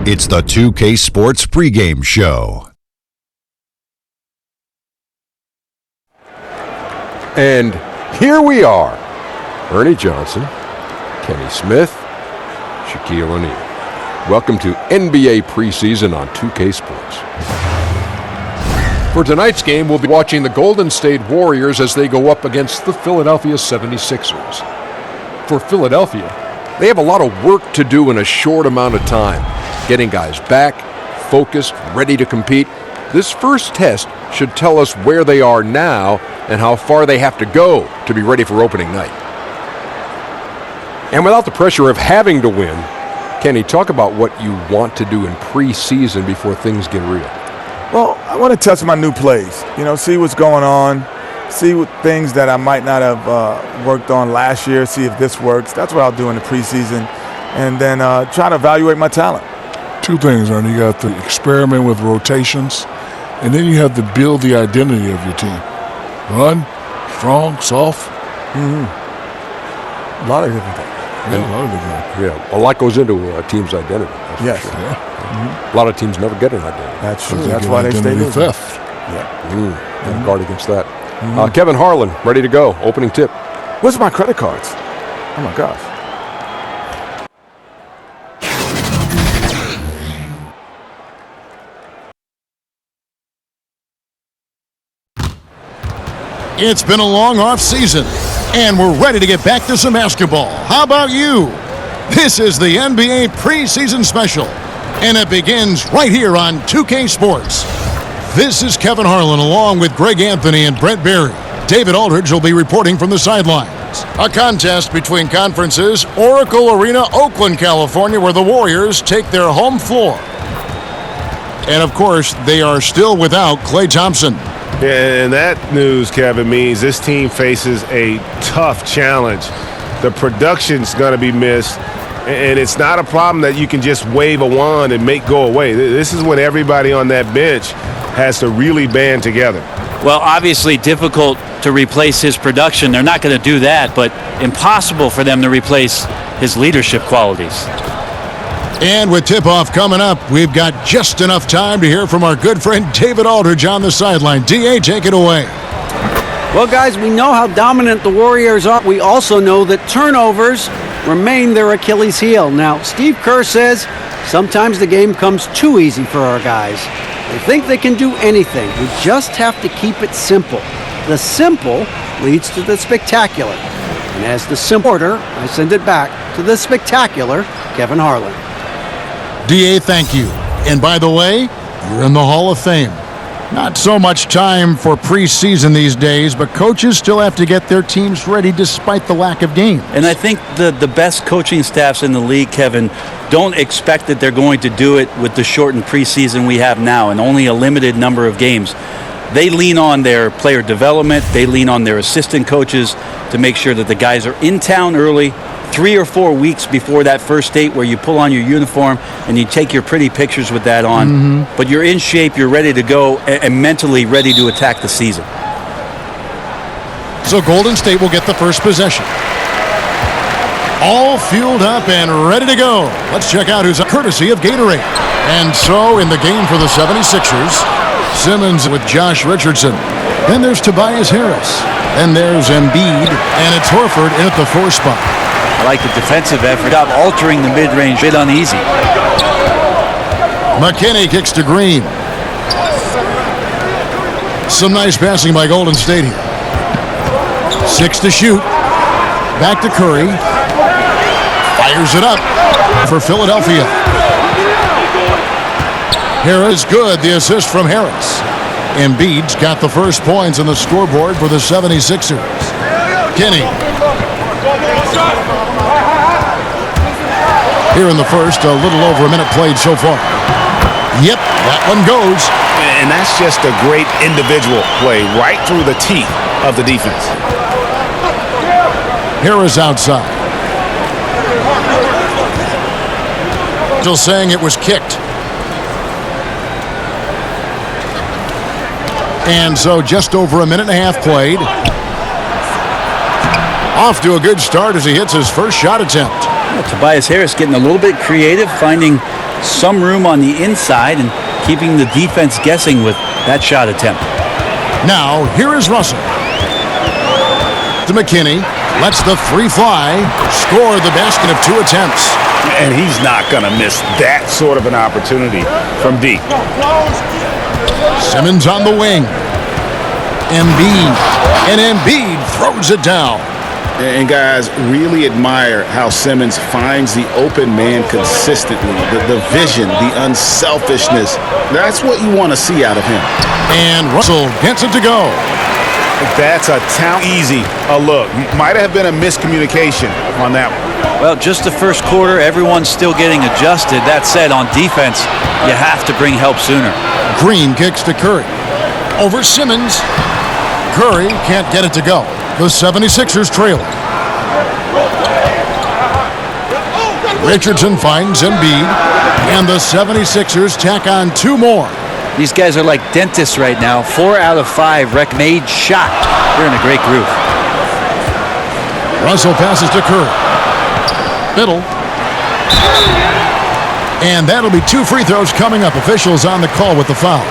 It's the 2K Sports pregame show. And here we are. Ernie Johnson, Kenny Smith, Shaquille O'Neal. Welcome to NBA preseason on 2K Sports. For tonight's game, we'll be watching the Golden State Warriors as they go up against the Philadelphia 76ers. For Philadelphia, they have a lot of work to do in a short amount of time. Getting guys back, focused, ready to compete. This first test should tell us where they are now and how far they have to go to be ready for opening night. And without the pressure of having to win, Kenny, talk about what you want to do in preseason before things get real. Well, I want to test my new plays, see what's going on, see what things that I might not have worked on last year, see if this works. That's what I'll do in the preseason, and then try to evaluate my talent. Two things, Ernie. You got to experiment with rotations, and then you have to build the identity of your team. Run, strong, soft. Mm-hmm. A lot of different things. Yeah, a lot of different things. Yeah, a lot goes into a team's identity. Yes. Sure. Yeah. Mm-hmm. A lot of teams never get an identity. That's true. That's why they stay losing. Theft. Yeah. And guard against that. Kevin Harlan, ready to go. Opening tip. Where's my credit cards? Oh, my gosh. It's been a long off season, and we're ready to get back to some basketball. How about you? This is the NBA preseason special, and it begins right here on 2K Sports. This is Kevin Harlan along with Greg Anthony and Brent Berry. David Aldridge will be reporting from the sidelines. A contest between conferences, Oracle Arena, Oakland, California, where the Warriors take their home floor. And of course, they are still without Klay Thompson. Yeah, and that news, Kevin, means this team faces a tough challenge. The production's going to be missed, and it's not a problem that you can just wave a wand and make go away. This is when everybody on that bench has to really band together. Well, obviously difficult to replace his production. They're not going to do that, but impossible for them to replace his leadership qualities. And with tip-off coming up, we've got just enough time to hear from our good friend David Aldridge on the sideline. D.A., take it away. Well, guys, we know how dominant the Warriors are. We also know that turnovers remain their Achilles heel. Now, Steve Kerr says sometimes the game comes too easy for our guys. They think they can do anything. We just have to keep it simple. The simple leads to the spectacular. And as the simple order, I send it back to the spectacular Kevin Harlan. D.A., thank you. And by the way, you're in the Hall of Fame. Not so much time for preseason these days, but coaches still have to get their teams ready despite the lack of games. And I think the best coaching staffs in the league, Kevin, don't expect that they're going to do it with the shortened preseason we have now and only a limited number of games. They lean on their player development. They lean on their assistant coaches to make sure that the guys are in town early, 3 or 4 weeks before that first date where you pull on your uniform and you take your pretty pictures with that on. But you're in shape, you're ready to go, and mentally ready to attack the season. So Golden State will get the first possession. All fueled up and ready to go. Let's check out who's a courtesy of Gatorade. And so in the game for the 76ers, Simmons with Josh Richardson. Then there's Tobias Harris. Then there's Embiid, and it's Horford in at the 4 spot. I like the defensive effort of altering the mid-range, a bit uneasy. McKinney kicks to Green. Some nice passing by Golden State here. 6 to shoot. Back to Curry. Fires it up for Philadelphia. Harris good, the assist from Harris. Embiid's got the first points on the scoreboard for the 76ers. Kenny. Here in the first, a little over a minute played so far. Yep, that one goes. And that's just a great individual play right through the teeth of the defense. Harris outside. Still saying it was kicked. And so just over a minute and a half played. Off to a good start as he hits his first shot attempt. Tobias Harris getting a little bit creative, finding some room on the inside and keeping the defense guessing with that shot attempt. Now, here is Russell. To McKinney. Lets the three fly. Score the basket of 2 attempts. And he's not going to miss that sort of an opportunity from deep. Simmons on the wing. Embiid. And Embiid throws it down. And guys, really admire how Simmons finds the open man consistently. The vision, the unselfishness. That's what you want to see out of him. And Russell gets it to go. That's a talent. Easy a look. Might have been a miscommunication on that one. Well, just the first quarter, everyone's still getting adjusted. That said, on defense, you have to bring help sooner. Green kicks to Curry. Over Simmons. Curry can't get it to go. The 76ers trailing. Richardson finds Embiid. And the 76ers tack on 2 more. These guys are like dentists right now. 4 out of 5 made shot. They're in a great groove. Russell passes to Curry. Middle. And that'll be 2 free throws coming up. Officials on the call with the foul.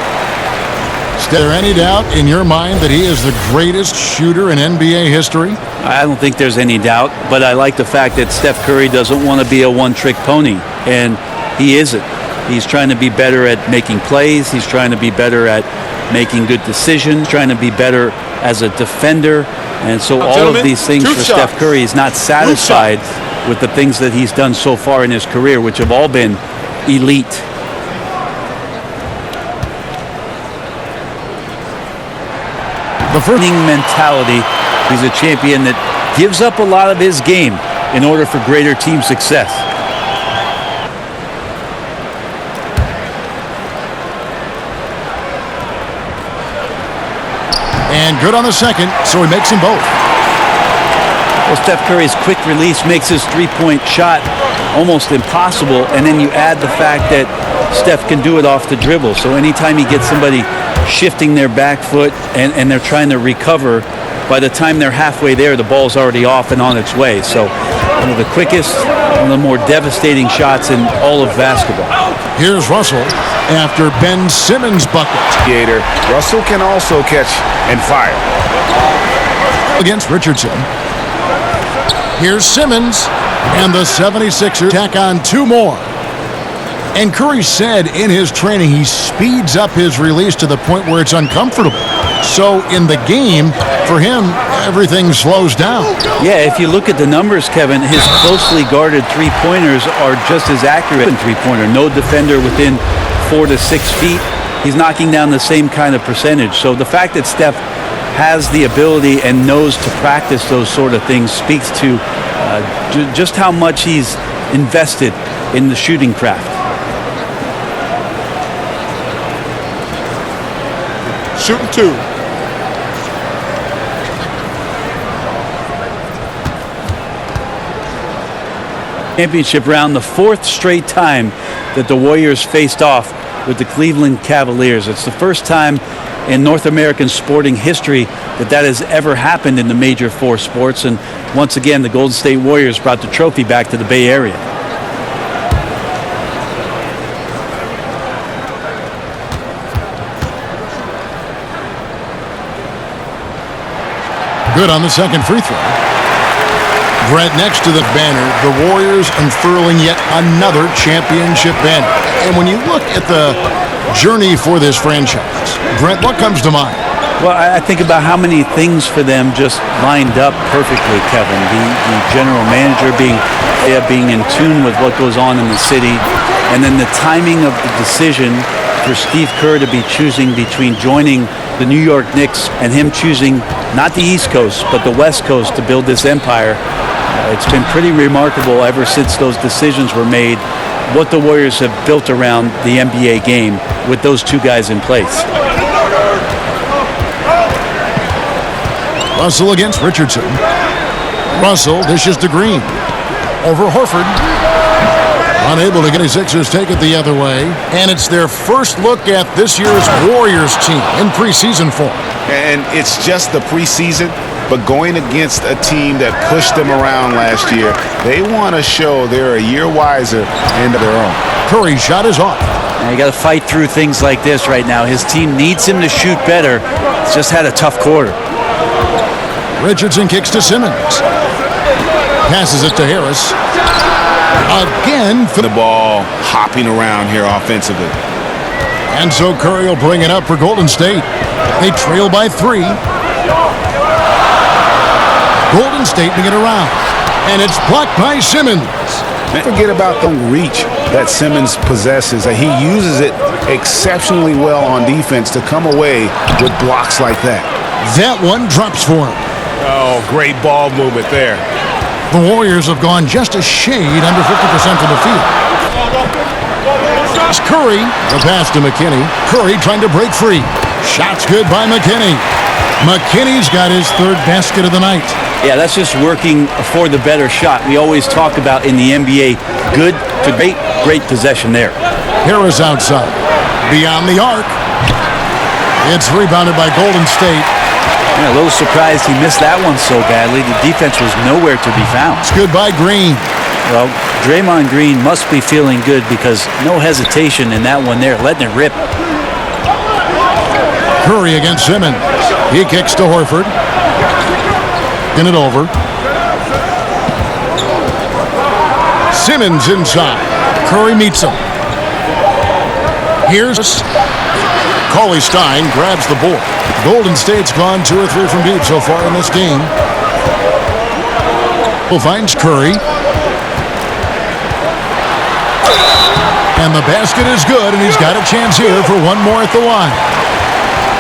Is there any doubt in your mind that he is the greatest shooter in NBA history? I don't think there's any doubt, but I like the fact that Steph Curry doesn't want to be a one-trick pony, and he isn't. He's trying to be better at making plays. He's trying to be better at making good decisions, trying to be better as a defender. And so all of these things for Steph Curry is not satisfied with the things that he's done so far in his career, which have all been elite. The first mentality. He's a champion that gives up a lot of his game in order for greater team success. And good on the second, so he makes them both. Well, Steph Curry's quick release makes his three-point shot almost impossible, and then you add the fact that Steph can do it off the dribble. So anytime he gets somebody shifting their back foot and they're trying to recover, by the time they're halfway there, the ball's already off and on its way. So one of the quickest, one of the more devastating shots in all of basketball. Here's Russell after Ben Simmons' bucket. Russell can also catch and fire. Against Richardson. Here's Simmons, and the 76ers tack on 2 more. And Curry said in his training he speeds up his release to the point where it's uncomfortable. So in the game, for him, everything slows down. Yeah, if you look at the numbers, Kevin, his closely guarded three-pointers are just as accurate in three-pointer. No defender within 4 to 6 feet. He's knocking down the same kind of percentage. So the fact that Steph has the ability and knows to practice those sort of things speaks to just how much he's invested in the shooting craft. Shooting 2. Championship round, the 4th straight time that the Warriors faced off with the Cleveland Cavaliers. It's the first time in North American sporting history that has ever happened in the major 4 sports. And once again, the Golden State Warriors brought the trophy back to the Bay Area. Good on the second free throw. Brett, next to the banner, the Warriors unfurling yet another championship banner. And when you look at the journey for this franchise, Brett, what comes to mind? Well, I think about how many things for them just lined up perfectly, Kevin. The general manager being in tune with what goes on in the city, and then the timing of the decision for Steve Kerr to be choosing between joining the New York Knicks and him choosing not the East Coast but the West Coast to build this empire. It's been pretty remarkable ever since those decisions were made, what the Warriors have built around the NBA game with those 2 guys in place. Russell against Richardson. Russell dishes to Green. Over Horford. Unable to get his Sixers take it the other way. And it's their first look at this year's Warriors team in preseason form. And it's just the preseason, but going against a team that pushed them around last year, they want to show they're a year wiser and of their own. Curry's shot is off. You got to fight through things like this right now. His team needs him to shoot better. He's just had a tough quarter. Richardson kicks to Simmons. Passes it to Harris. Again for The ball hopping around here offensively. And so Curry will bring it up for Golden State. They trail by 3. Golden State to get around. And it's blocked by Simmons. Don't forget about the reach that Simmons possesses. He uses it exceptionally well on defense to come away with blocks like that. That one drops for him. Oh, great ball movement there. The Warriors have gone just a shade under 50% from the field. It's Curry. The pass to McKinney. Curry trying to break free. Shot's good by McKinney. McKinney's got his 3rd basket of the night. Yeah, that's just working for the better shot. We always talk about in the NBA, good to great possession there. Harris outside. Beyond the arc. It's rebounded by Golden State. Yeah, a little surprised he missed that one so badly. The defense was nowhere to be found. It's good by Green. Well, Draymond Green must be feeling good because no hesitation in that one there, letting it rip. Curry against Simmons. He kicks to Horford. In it over. Simmons inside. Curry meets him. Here's Cauley Stein grabs the board. Golden State's gone 2 or 3 from deep so far in this game. Finds Curry. And the basket is good, and he's got a chance here for one more at the line.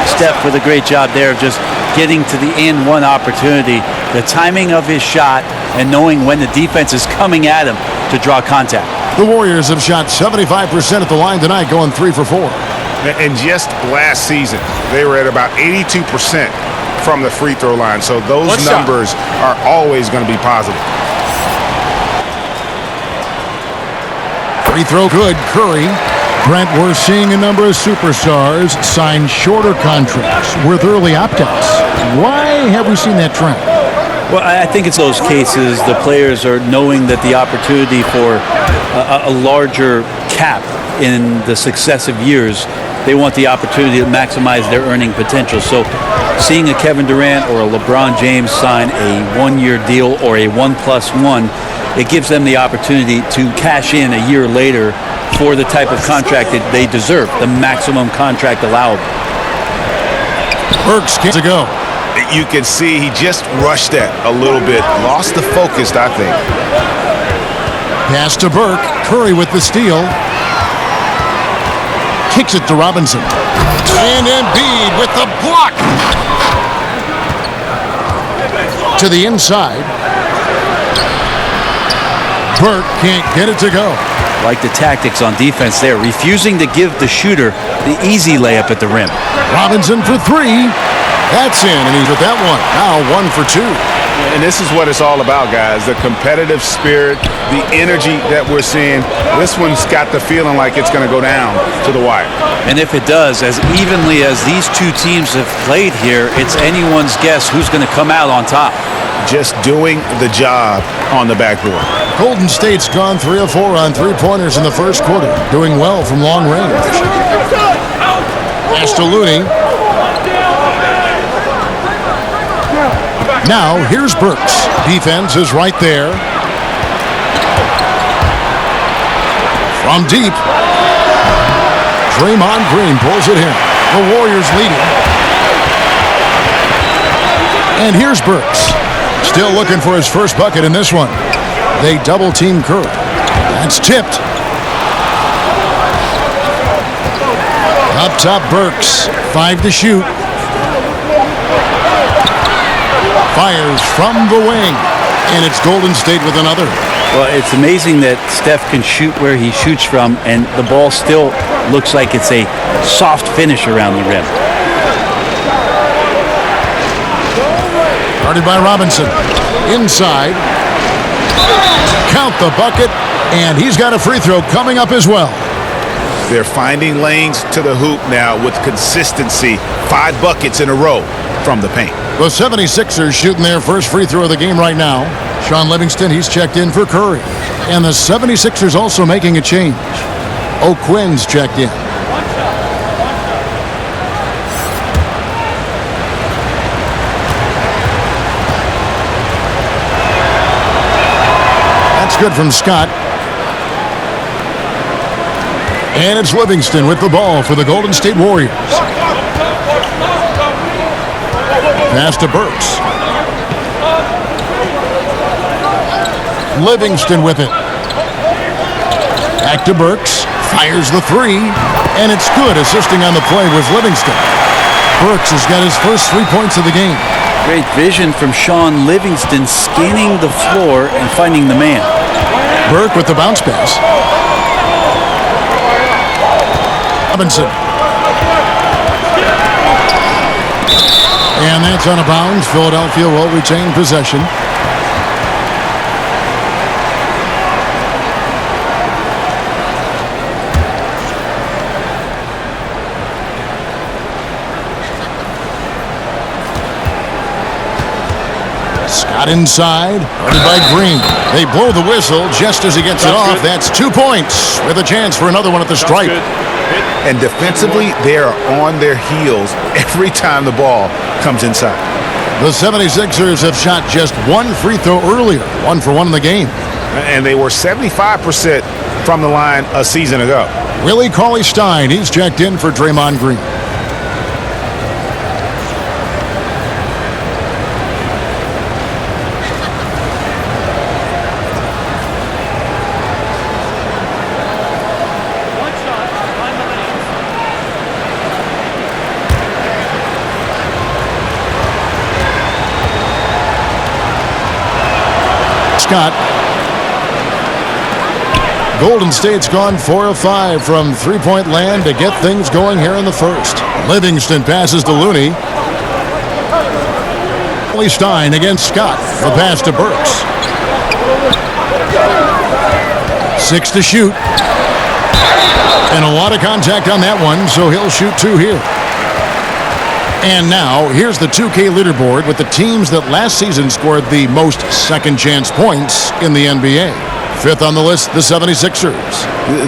Steph with a great job there of just getting to the and one opportunity. The timing of his shot and knowing when the defense is coming at him to draw contact. The Warriors have shot 75% at the line tonight, going 3 for 4. And just last season, they were at about 82% from the free throw line. So those numbers are always going to be positive. Free throw good. Curry. Brent, we're seeing a number of superstars sign shorter contracts with early opt-outs. Why have we seen that trend? Well, I think it's those cases the players are knowing that the opportunity for a larger cap in the successive years, they want the opportunity to maximize their earning potential. So seeing a Kevin Durant or a LeBron James sign a 1-year deal or a 1+1, it gives them the opportunity to cash in a year later for the type of contract that they deserve, the maximum contract allowable. Burks gets to go. You can see he just rushed that a little bit. Lost the focus, I think. Pass to Burke. Curry with the steal. Kicks it to Robinson. And Embiid with the block. To the inside. Burke can't get it to go. Like the tactics on defense there, refusing to give the shooter the easy layup at the rim. Robinson for 3. That's in, and he's with that one. Now 1 for 2. And this is what it's all about, guys. The competitive spirit, the energy that we're seeing. This one's got the feeling like it's going to go down to the wire. And if it does, as evenly as these two teams have played here, it's anyone's guess who's going to come out on top. Just doing the job on the backboard. Golden State's gone 3 of 4 on 3-pointers in the first quarter, doing well from long range. Pass to Looney. Now, here's Burks. Defense is right there. From deep. Draymond Green pulls it in. The Warriors leading. And here's Burks. Still looking for his first bucket in this one. They double-team Curry. That's tipped. Up top, Burks. 5 to shoot. Fires from the wing. And it's Golden State with another. Well, it's amazing that Steph can shoot where he shoots from, and the ball still looks like it's a soft finish around the rim. Guarded by Robinson. Inside. Count the bucket, and he's got a free throw coming up as well. They're finding lanes to the hoop now with consistency. 5 buckets in a row from the paint. The 76ers shooting their first free throw of the game right now. Sean Livingston, he's checked in for Curry. And the 76ers also making a change. O'Quinn's checked in. That's good from Scott. And it's Livingston with the ball for the Golden State Warriors. Pass to Burks. Livingston with it. Back to Burks. Fires the three. And it's good. Assisting on the play was Livingston. Burks has got his first 3 points of the game. Great vision from Sean Livingston, scanning the floor and finding the man. Burke with the bounce pass. Robinson. And that's out of bounds. Philadelphia will retain possession. Scott inside, guarded by Green. They blow the whistle just as he gets it off. That's 2 points with a chance for another one at the stripe. And defensively, they are on their heels every time the ball comes inside. The 76ers have shot just one free throw earlier, 1 for 1 in the game. And they were 75% from the line a season ago. Willie Cauley-Stein, he's checked in for Draymond Green. Scott. Golden State's gone 4 of 5 from three-point land to get things going here in the first. Livingston passes to Looney. Stein against Scott. The pass to Burks. 6 to shoot. And a lot of contact on that one, so he'll shoot 2 here. And now, here's the 2K leaderboard with the teams that last season scored the most second-chance points in the NBA. 5th on the list, the 76ers.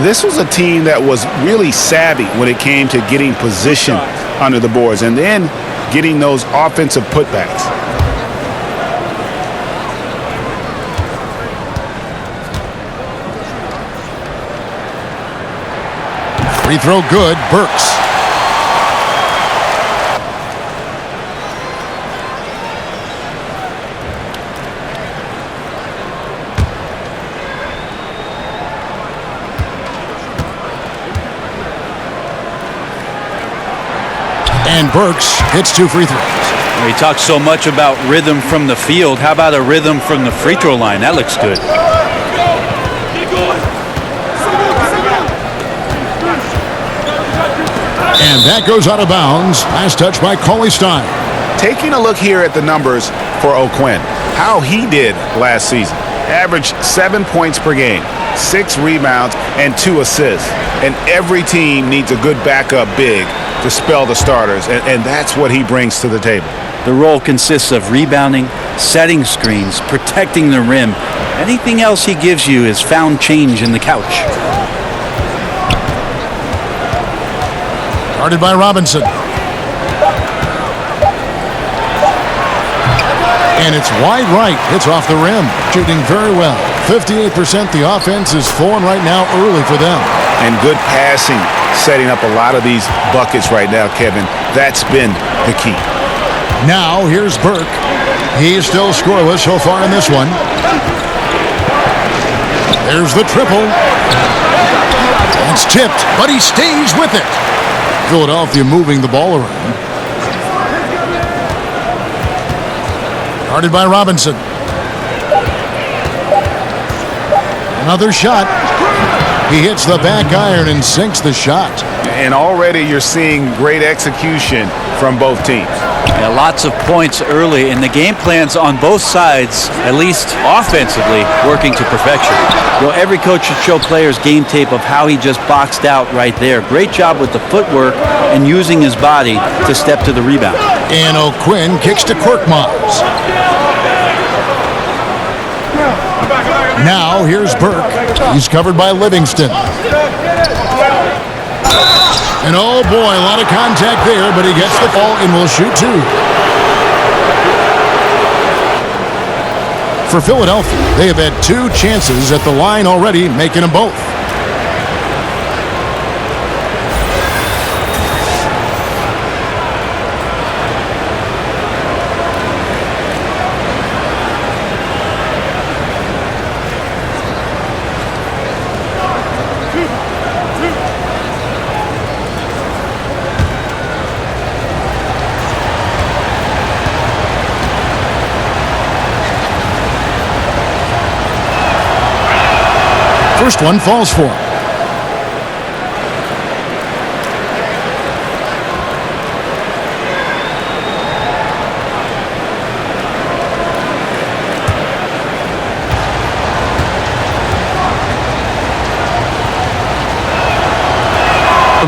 This was a team that was really savvy when it came to getting position under the boards and then getting those offensive putbacks. Free throw good, Burks. And Burks hits 2 free throws. We talk so much about rhythm from the field. How about a rhythm from the free throw line? That looks good. And that goes out of bounds. Last touch by Cauley-Stein. Taking a look here at the numbers for O'Quinn, how he did last season. Averaged 7 points per game, 6 rebounds, and 2 assists. And every team needs a good backup big to spell the starters, and that's what he brings to the table. The role consists of rebounding, setting screens, protecting the rim. Anything else he gives you is found change in the couch. Guarded by Robinson. And it's wide right. Hits off the rim. Shooting very well. 58% the offense is flowing right now early for them. And good passing, setting up a lot of these buckets right now, Kevin. That's been the key. Now, here's Burke. He's still scoreless so far in this one. There's the triple. It's tipped, but he stays with it. Philadelphia moving the ball around. Guarded by Robinson. Another shot. He hits the back iron and sinks the shot. And already you're seeing great execution from both teams. Yeah, lots of points early, and the game plans on both sides, at least offensively, working to perfection. You know, every coach should show players game tape of how he just boxed out right there. Great job with the footwork and using his body to step to the rebound. And O'Quinn kicks to Korkmaz. Now here's Burke. He's covered by Livingston. And oh boy, a lot of contact there, but he gets the ball and will shoot two. For Philadelphia, they have had 2 chances at the line already, making them both. First one falls for him.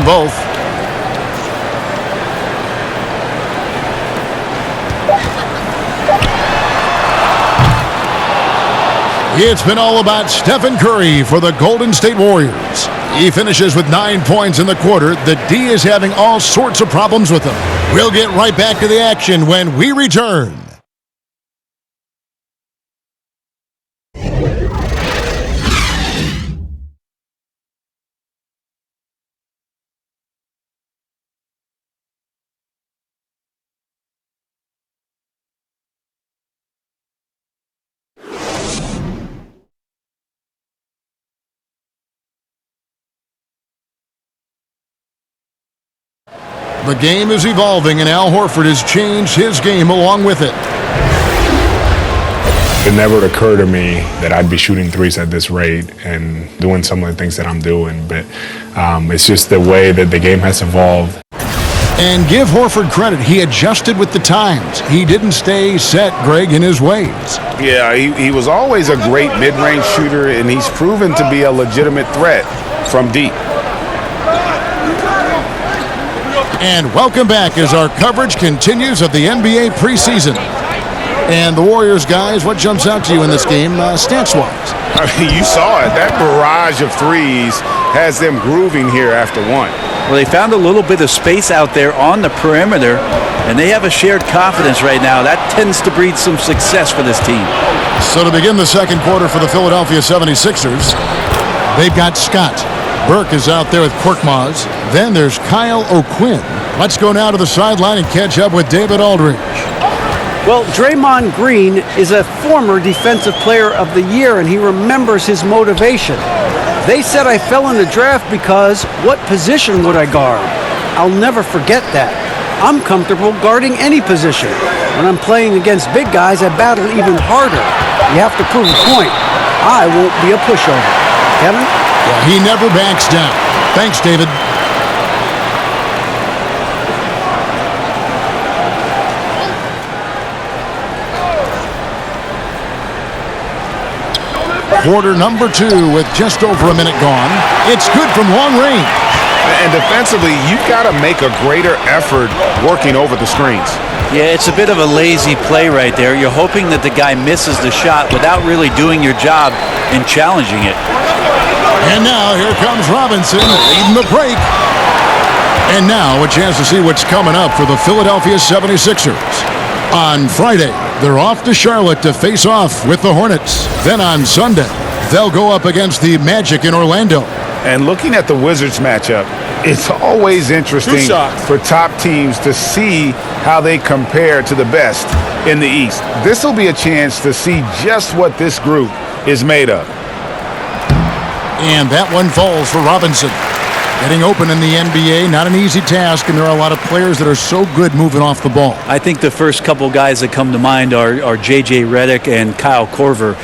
Both. It's been all about Stephen Curry for the Golden State Warriors. He finishes with 9 points in the quarter. The D is having all sorts of problems with him. We'll get right back to the action when we return. The game is evolving, and Al Horford has changed his game along with it. It never occurred to me that I'd be shooting threes at this rate and doing some of the things that I'm doing, but it's just the way that the game has evolved. And give Horford credit. He adjusted with the times. He didn't stay set, Greg, in his ways. Yeah, he was always a great mid-range shooter, and he's proven to be a legitimate threat from deep. And welcome back as our coverage continues of the NBA preseason. And the Warriors, guys, what jumps out to you in this game, stance-wise? I mean, you saw it. That barrage of threes has them grooving here after one. Well, they found a little bit of space out there on the perimeter, and they have a shared confidence right now. That tends to breed some success for this team. So to begin the second quarter for the Philadelphia 76ers, they've got Scott. Burke is out there with Korkmaz. Then there's Kyle O'Quinn. Let's go now to the sideline and catch up with David Aldridge. Well, Draymond Green is a former Defensive Player of the Year, and he remembers his motivation. They said I fell in the draft because what position would I guard? I'll never forget that. I'm comfortable guarding any position. When I'm playing against big guys, I battle even harder. You have to prove a point. I won't be a pushover. Kevin? Well, he never backs down. Thanks, David. Quarter number 2 with just over a minute gone. It's good from long range. And defensively, you've got to make a greater effort working over the screens. Yeah, it's a bit of a lazy play right there. You're hoping that the guy misses the shot without really doing your job and challenging it. And now here comes Robinson leading the break. And now a chance to see what's coming up for the Philadelphia 76ers. On Friday, they're off to Charlotte to face off with the Hornets. Then on Sunday, they'll go up against the Magic in Orlando. And looking at the Wizards matchup, it's always interesting for top teams to see how they compare to the best in the East. This will be a chance to see just what this group is made of. And that one falls for Robinson. Getting open in the NBA, not an easy task, and there are a lot of players that are so good moving off the ball. I think the first couple guys that come to mind are J.J. Redick and Kyle Korver.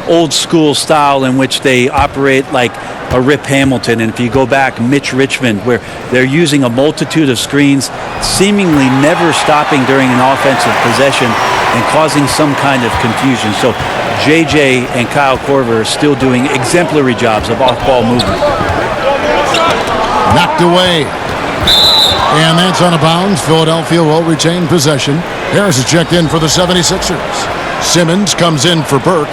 Old school style in which they operate like a Rip Hamilton. And if you go back, Mitch Richmond, where they're using a multitude of screens, seemingly never stopping during an offensive possession and causing some kind of confusion. So J.J. and Kyle Korver are still doing exemplary jobs of off-ball movement. Knocked away. And that's out of bounds. Philadelphia will retain possession. Harris is checked in for the 76ers. Simmons comes in for Burke.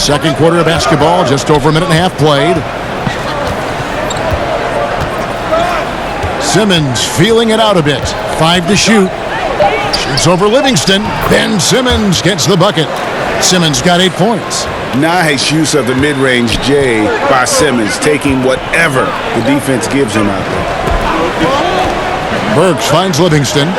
Second quarter of basketball, just over a minute and a half played. Simmons feeling it out a bit. 5 to shoot. Shoots over Livingston. Ben Simmons gets the bucket. Simmons got 8 points. Nice use of the mid-range J by Simmons, taking whatever the defense gives him out there. Burks finds Livingston.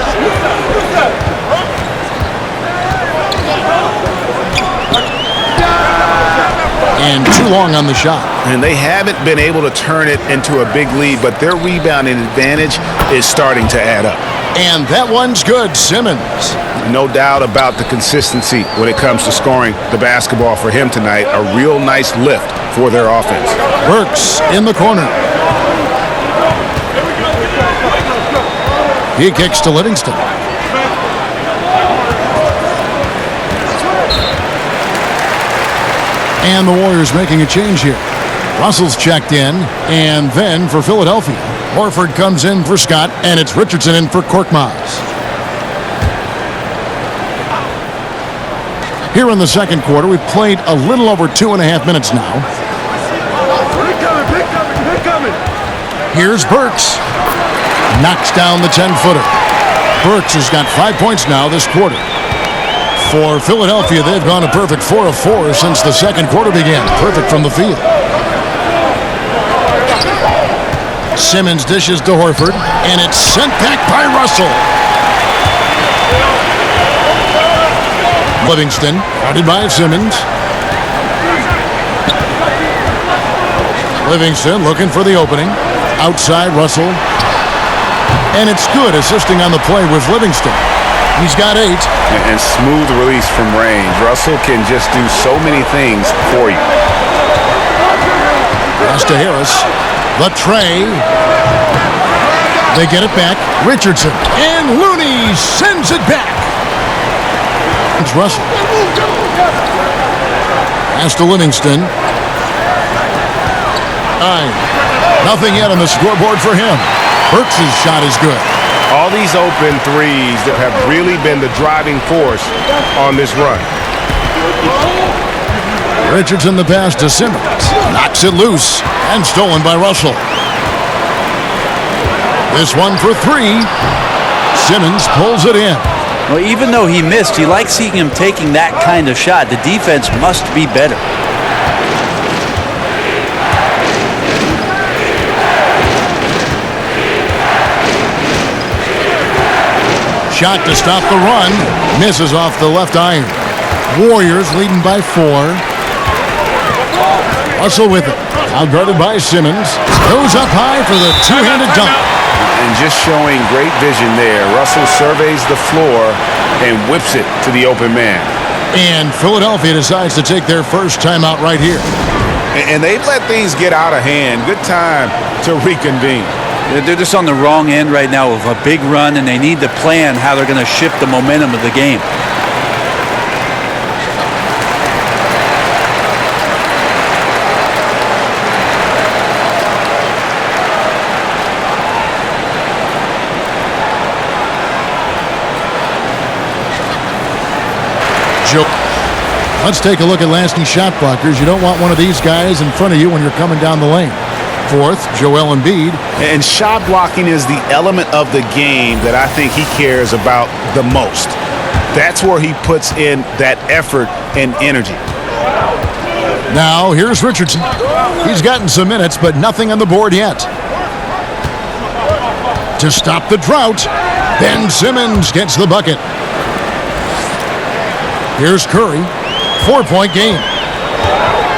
And too long on the shot. And they haven't been able to turn it into a big lead, but their rebounding advantage is starting to add up. And that one's good, Simmons. No doubt about the consistency when it comes to scoring the basketball for him tonight. A real nice lift for their offense. Burks in the corner. He kicks to Livingston. And the Warriors making a change here. Russell's checked in, and then for Philadelphia, Horford comes in for Scott, and it's Richardson in for Korkmaz. Here in the second quarter, we've played a little over 2.5 minutes now. Here's Burks. Knocks down the 10-footer. Burks has got 5 points now this quarter. For Philadelphia, they've gone a perfect 4 of 4 since the second quarter began. Perfect from the field. Simmons dishes to Horford, and it's sent back by Russell. Livingston, guarded by Simmons. Livingston looking for the opening. Outside Russell. And it's good, assisting on the play with Livingston. He's got 8. And smooth release from range. Russell can just do so many things for you. Pass to Harris. The tray. They get it back. Richardson. And Looney sends it back. It's Russell. Pass to Livingston. 9. Nothing yet on the scoreboard for him. Burks' shot is good. All these open threes that have really been the driving force on this run. Richardson the pass to Simmons. Knocks it loose and stolen by Russell. This one for 3. Simmons pulls it in. Well, even though he missed, you like seeing him taking that kind of shot. The defense must be better. Shot to stop the run. Misses off the left iron. Warriors leading by 4. Russell with it. Outguarded by Simmons. Goes up high for the two-handed dunk. And just showing great vision there. Russell surveys the floor and whips it to the open man. And Philadelphia decides to take their first timeout right here. And they've let things get out of hand. Good time to reconvene. They're just on the wrong end right now of a big run, and they need to plan how they're going to shift the momentum of the game. Let's take a look at lasting shot blockers. You don't want one of these guys in front of you when you're coming down the lane. 4th, Joel Embiid. And shot blocking is the element of the game that I think he cares about the most. That's where he puts in that effort and energy. Now, here's Richardson. He's gotten some minutes, but nothing on the board yet. To stop the drought, Ben Simmons gets the bucket. Here's Curry. 4-point game.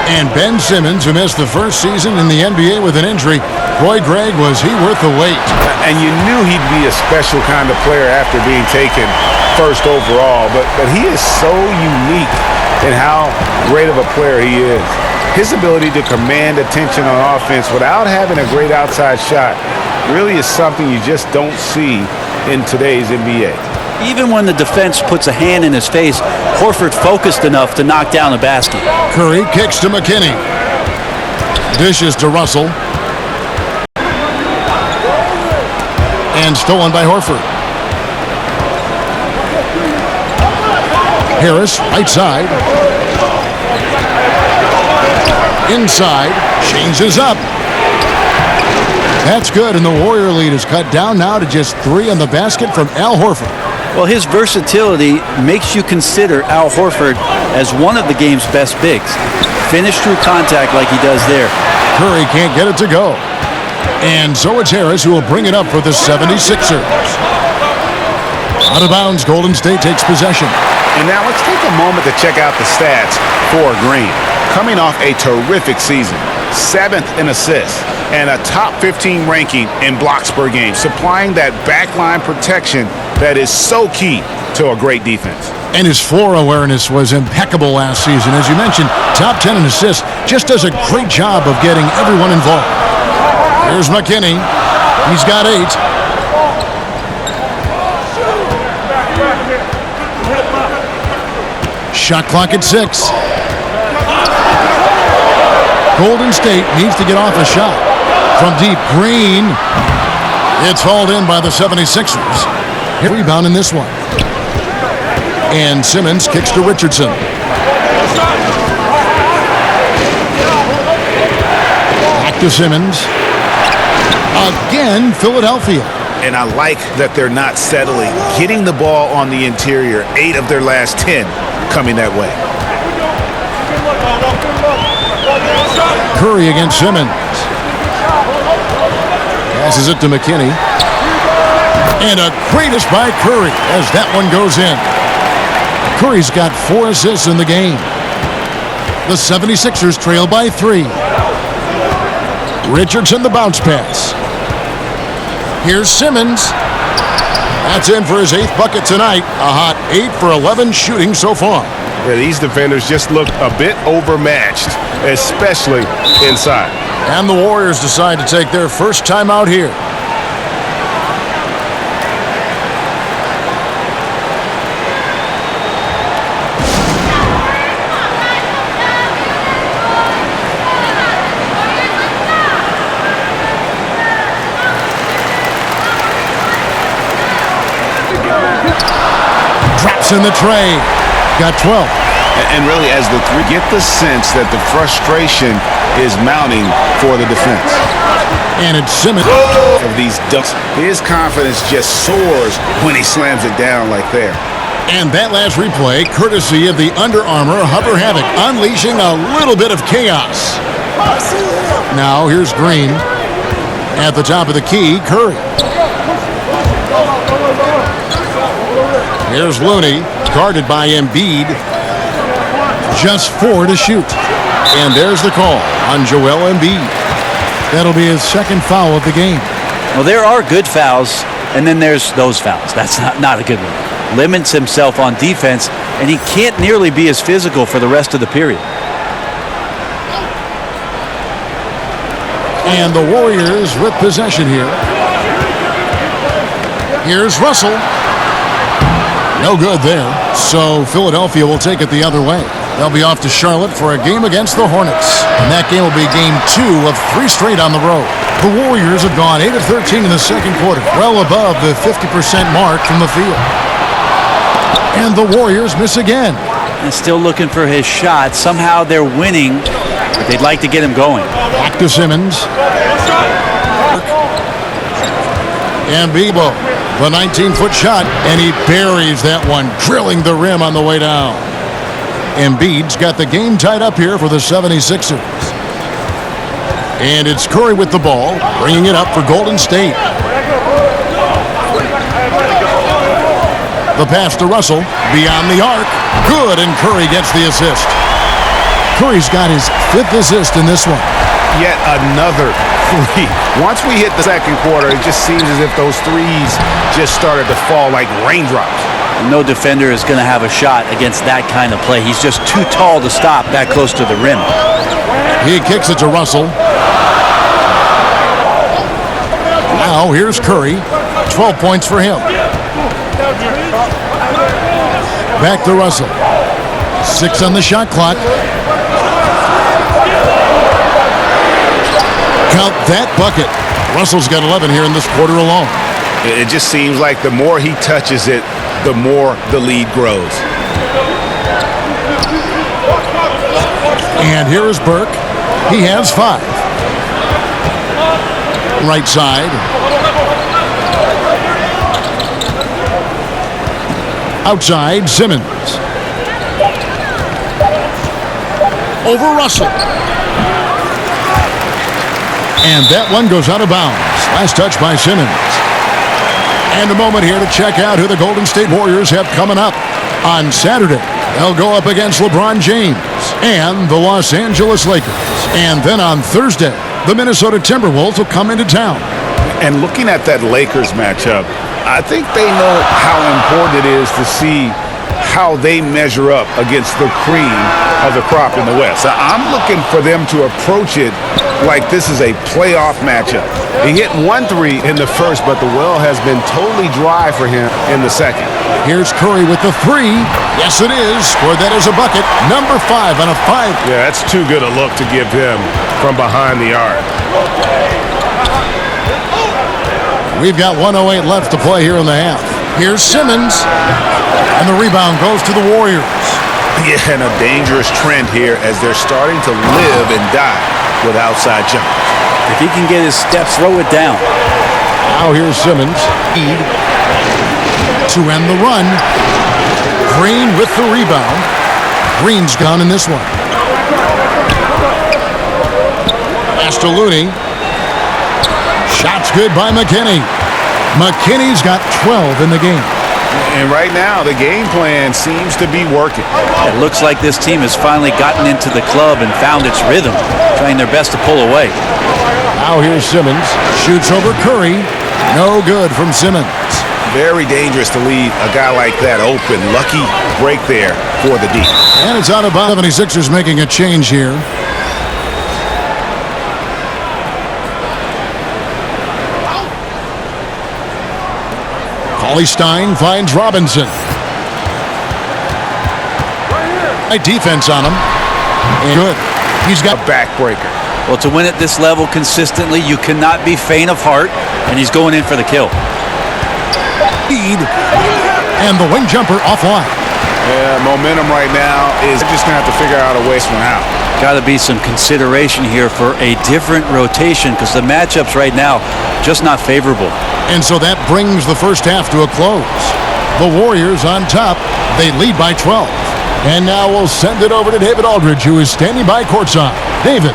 And Ben Simmons, who missed the first season in the NBA with an injury, boy, Greg, was he worth the wait. And you knew he'd be a special kind of player after being taken first overall, but he is so unique in how great of a player he is. His ability to command attention on offense without having a great outside shot really is something you just don't see in today's NBA. Even when the defense puts a hand in his face, Horford focused enough to knock down a basket. Curry kicks to McKinney. Dishes to Russell. And stolen by Horford. Harris, right side. Inside, changes up. That's good, and the Warrior lead is cut down now to just 3 on the basket from Al Horford. Well, his versatility makes you consider Al Horford as one of the game's best bigs. Finish through contact like he does there. Curry can't get it to go. And so it's Harris who will bring it up for the 76ers. Out of bounds, Golden State takes possession. And now let's take a moment to check out the stats for Green. Coming off a terrific season, 7th in assists, and a top 15 ranking in blocks per game, supplying that backline protection that is so key to a great defense. And his floor awareness was impeccable last season. As you mentioned, top 10 in assists, just does a great job of getting everyone involved. Here's McKinney. He's got 8. Shot clock at 6. Golden State needs to get off a shot. From deep, Green. It's hauled in by the 76ers. Hit rebound in this one. And Simmons kicks to Richardson. Back to Simmons. Again, Philadelphia. And I like that they're not settling. Getting the ball on the interior, 8 of their last 10 coming that way. Curry against Simmons. Passes it to McKinney. And a greatest by Curry as that one goes in. Curry's got 4 assists in the game. The 76ers trail by 3. Richardson the bounce pass. Here's Simmons. That's in for his 8th bucket tonight. A hot 8 for 11 shooting so far. Yeah, these defenders just look a bit overmatched, especially inside. And the Warriors decide to take their first time out here. Drops in the tray. Got 12. And really, as the three, get the sense that the frustration is mounting for the defense. And it's Simmons. Of these dunks, his confidence just soars when he slams it down like there. And that last replay, courtesy of the Under Armour Hover Havoc, unleashing a little bit of chaos. Now here's Green. At the top of the key, Curry. Here's Looney, guarded by Embiid. Just 4 to shoot. And there's the call on Joel Embiid. That'll be his 2nd foul of the game. Well, there are good fouls, and then there's those fouls. That's not a good one. Limits himself on defense, and he can't nearly be as physical for the rest of the period. And the Warriors with possession here. Here's Russell. No good there. So Philadelphia will take it the other way. They'll be off to Charlotte for a game against the Hornets. And that game will be game 2 of 3 straight on the road. The Warriors have gone 8 of 13 in the second quarter, well above the 50% mark from the field. And the Warriors miss again. And still looking for his shot. Somehow they're winning, but they'd like to get him going. Back to Simmons. And Bebo, the 19-foot shot, and he buries that one, drilling the rim on the way down. Embiid's got the game tied up here for the 76ers. And it's Curry with the ball, bringing it up for Golden State. The pass to Russell, beyond the arc. Good, and Curry gets the assist. Curry's got his 5th assist in this one. Yet another 3. Once we hit the second quarter, it just seems as if those threes just started to fall like raindrops. No defender is going to have a shot against that kind of play. He's just too tall to stop that close to the rim. He kicks it to Russell. Now here's Curry. 12 points for him. Back to Russell. 6 on the shot clock. Count that bucket. Russell's got 11 here in this quarter alone. It just seems like the more he touches it, the more the lead grows. And here is Burke. He has 5. Right side. Outside, Simmons. Over Russell. And that one goes out of bounds. Last touch by Simmons. And a moment here to check out who the Golden State Warriors have coming up. On Saturday, they'll go up against LeBron James and the Los Angeles Lakers. And then on Thursday, the Minnesota Timberwolves will come into town. And looking at that Lakers matchup, I think they know how important it is to see how they measure up against the cream of the crop in the West. I'm looking for them to approach it like this is a playoff matchup. He hit 1-3 in the first, but the well has been totally dry for him in the second. Here's Curry with the 3. Yes, it is. Scored that as a bucket. Number 5 on a 5. Yeah, that's too good a look to give him from behind the arc. We've got 1:08 left to play here in the half. Here's Simmons. And the rebound goes to the Warriors. Yeah, and a dangerous trend here as they're starting to live and die with outside jumpers. If he can get his step, throw it down. Now here's Simmons. To end the run. Green with the rebound. Green's gone in this one. Pass to Looney. Shot's good by McKinney. McKinney's got 12 in the game. And right now, the game plan seems to be working. It looks like this team has finally gotten into the club and found its rhythm, trying their best to pull away. Now here's Simmons. Shoots over Curry. No good from Simmons. Very dangerous to leave a guy like that open. Lucky break there for the D. And it's out of bounds. 76ers making a change here. Stein finds Robinson. Nice defense on him. And good. He's got a backbreaker. Well, to win at this level consistently, you cannot be faint of heart, and he's going in for the kill. And the wing jumper offline. Yeah, momentum right now is just going to have to figure out a way to out. Got to be some consideration here for a different rotation because the matchups right now just not favorable. And so that brings the first half to a close. The Warriors on top. They lead by 12. And now we'll send it over to David Aldridge, who is standing by courtside. David.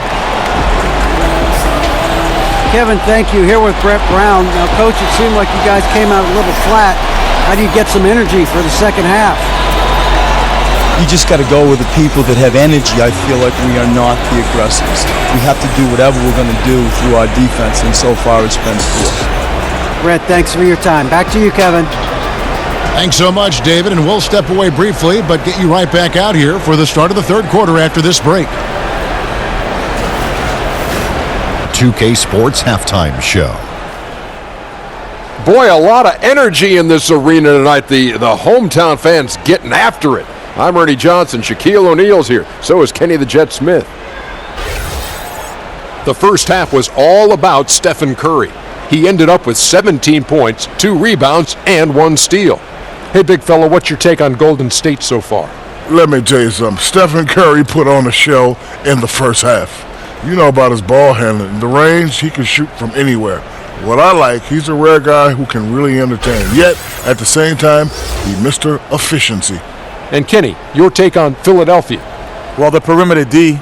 Kevin, thank you. Here with Brett Brown. Now, Coach, it seemed like you guys came out a little flat. How do you get some energy for the second half? You just got to go with the people that have energy. I feel like we are not the aggressors. We have to do whatever we're going to do through our defense, and so far it's been poor. Brett, thanks for your time. Back to you, Kevin. Thanks so much, David, and we'll step away briefly, but get you right back out here for the start of the third quarter after this break. 2K Sports Halftime Show. Boy, a lot of energy in this arena tonight. The hometown fans getting after it. I'm Ernie Johnson. Shaquille O'Neal's here. So is Kenny the Jet Smith. The first half was all about Stephen Curry. He ended up with 17 points, 2 rebounds, and 1 steal. Hey, big fella, what's your take on Golden State so far? Let me tell you something. Stephen Curry put on a show in the first half. You know about his ball handling. The range, he can shoot from anywhere. What I like, he's a rare guy who can really entertain. Yet, at the same time, he's Mr. Efficiency. And Kenny, your take on Philadelphia? Well, the perimeter D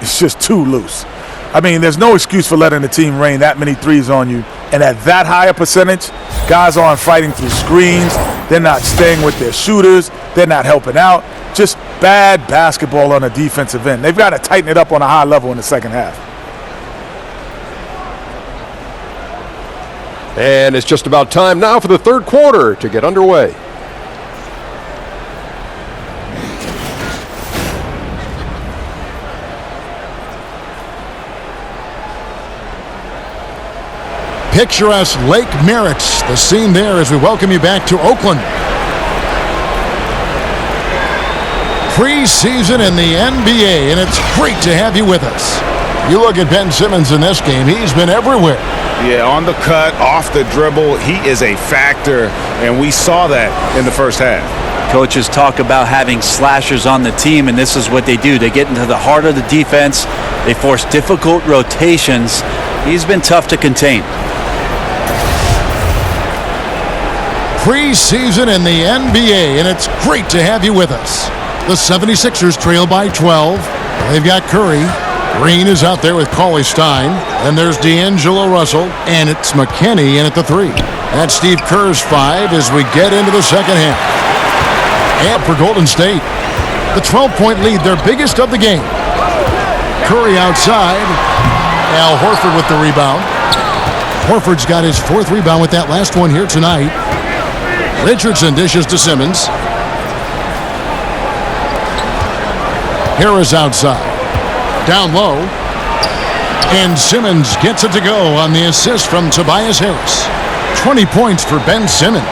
is just too loose. I mean, there's no excuse for letting the team rain that many threes on you. And at that higher percentage, guys aren't fighting through screens. They're not staying with their shooters. They're not helping out. Just bad basketball on a defensive end. They've got to tighten it up on a high level in the second half. And it's just about time now for the third quarter to get underway. Picturesque Lake Merritt's the scene there as we welcome you back to Oakland. Preseason in the NBA, and it's great to have you with us. You look at Ben Simmons in this game, he's been everywhere. Yeah, on the cut, off the dribble, he is a factor, and we saw that in the first half. Coaches talk about having slashers on the team, and this is what they do. They get into the heart of the defense. They force difficult rotations. He's been tough to contain. Preseason in the NBA, and it's great to have you with us. The 76ers trail by 12. They've got Curry. Green is out there with Cauley-Stein. Then there's D'Angelo Russell, and it's McKinney in at the 3. That's Steve Kerr's 5 as we get into the second half. And for Golden State, the 12-point lead, their biggest of the game. Curry outside. Al Horford with the rebound. Horford's got his 4th rebound with that last one here tonight. Richardson dishes to Simmons. Harris outside. Down low. And Simmons gets it to go on the assist from Tobias Harris. 20 points for Ben Simmons.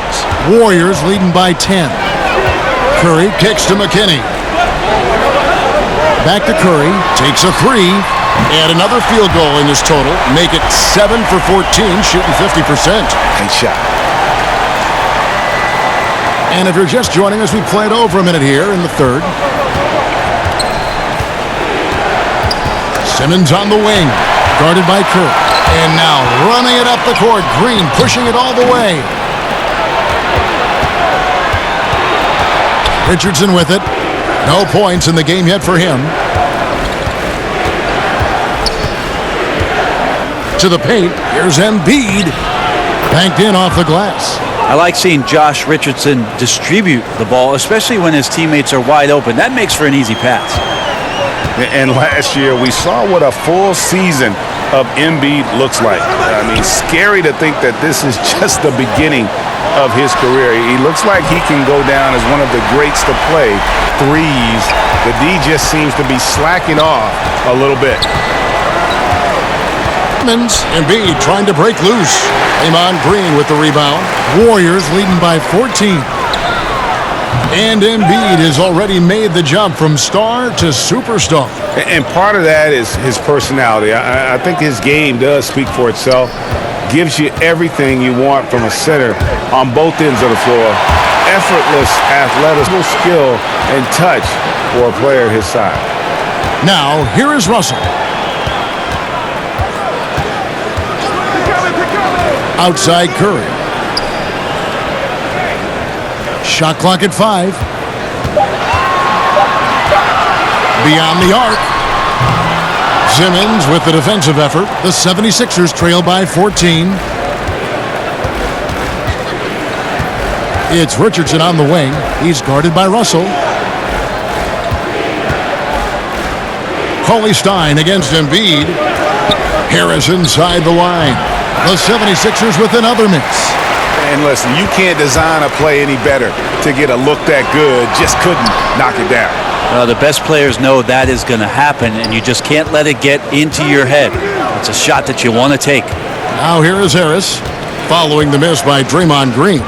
Warriors leading by 10. Curry kicks to McKinney. Back to Curry. Takes a 3. And another field goal in his total. Make it 7 for 14, shooting 50%. Nice shot. And if you're just joining us, we played over a minute here in the third. Simmons on the wing, guarded by Curry. And now running it up the court. Green pushing it all the way. Richardson with it. No points in the game yet for him. To the paint. Here's Embiid. Banked in off the glass. I like seeing Josh Richardson distribute the ball, especially when his teammates are wide open. That makes for an easy pass. And last year, we saw what a full season of Embiid looks like. I mean, scary to think that this is just the beginning of his career. He looks like he can go down as one of the greats to play threes. The D just seems to be slacking off a little bit. Embiid trying to break loose. Draymond Green with the rebound. Warriors leading by 14. And Embiid has already made the jump from star to superstar. And part of that is his personality. I think his game does speak for itself. Gives you everything you want from a center on both ends of the floor. Effortless athleticism, skill, and touch for a player his size. Now, here is Russell. Outside Curry. Shot clock at 5. Beyond the arc. Simmons with the defensive effort. The 76ers trail by 14. It's Richardson on the wing. He's guarded by Russell. Cauley-Stein against Embiid. Harris inside the line. The 76ers with another miss. And listen, you can't design a play any better to get a look that good. Just couldn't knock it down. The best players know that is going to happen, and you just can't let it get into your head. It's a shot that you want to take. Now here is Harris, following the miss by Draymond Green.